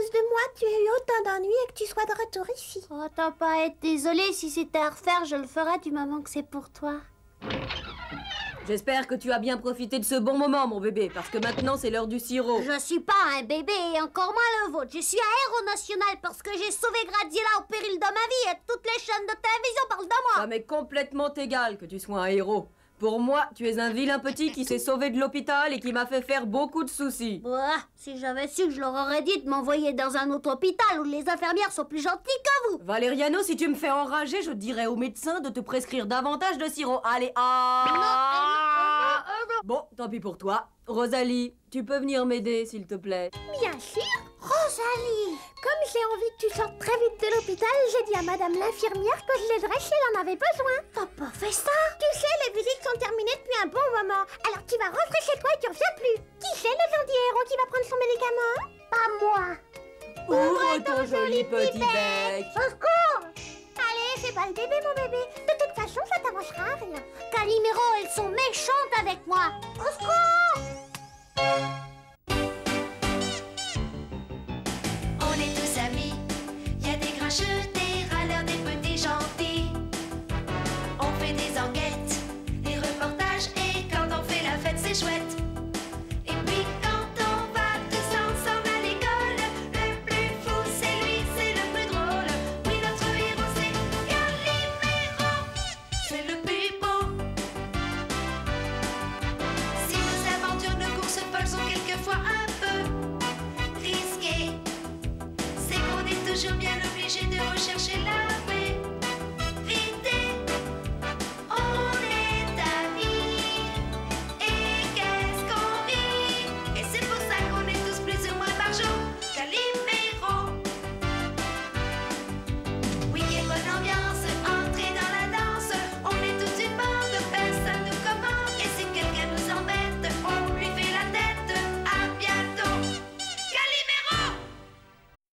cause de moi, tu as eu autant d'ennuis et que tu sois de retour ici. Oh, t'as pas à être désolée. Si c'était à refaire, je le ferais du moment que c'est pour toi. J'espère que tu as bien profité de ce bon moment, mon bébé, parce que maintenant c'est l'heure du sirop. Je suis pas un bébé et encore moins le vôtre. Je suis un héros national parce que j'ai sauvé Gradiela au péril de ma vie et toutes les chaînes de télévision parlent de moi. Ça m'est complètement égal que tu sois un héros. Pour moi, tu es un vilain petit qui s'est sauvé de l'hôpital et qui m'a fait faire beaucoup de soucis. Ouah, si j'avais su, je leur aurais dit de m'envoyer dans un autre hôpital où les infirmières sont plus gentilles que vous. Valériano, si tu me fais enrager, je dirais au médecin de te prescrire davantage de sirop. Allez, Bon, tant pis pour toi. Rosalie, tu peux venir m'aider, s'il te plaît. Bien sûr, Rosalie. Comme j'ai envie que tu sortes très vite de l'hôpital, j'ai dit à madame l'infirmière que je l'aiderais si elle en avait besoin. T'as pas fait ça? Tu sais, les visites sont terminées depuis un bon moment. Alors tu vas rentrer chez toi et tu reviens plus. Qui c'est le gentil héros qui va prendre son médicament? Pas moi. Ouvre ton joli petit bec. Au secours! Allez, fais pas le bébé, mon bébé. De toute façon, ça t'arrangera à rien. Calimero, elles sont méchantes avec moi. Au secours! On est tous amis, y a des grincheux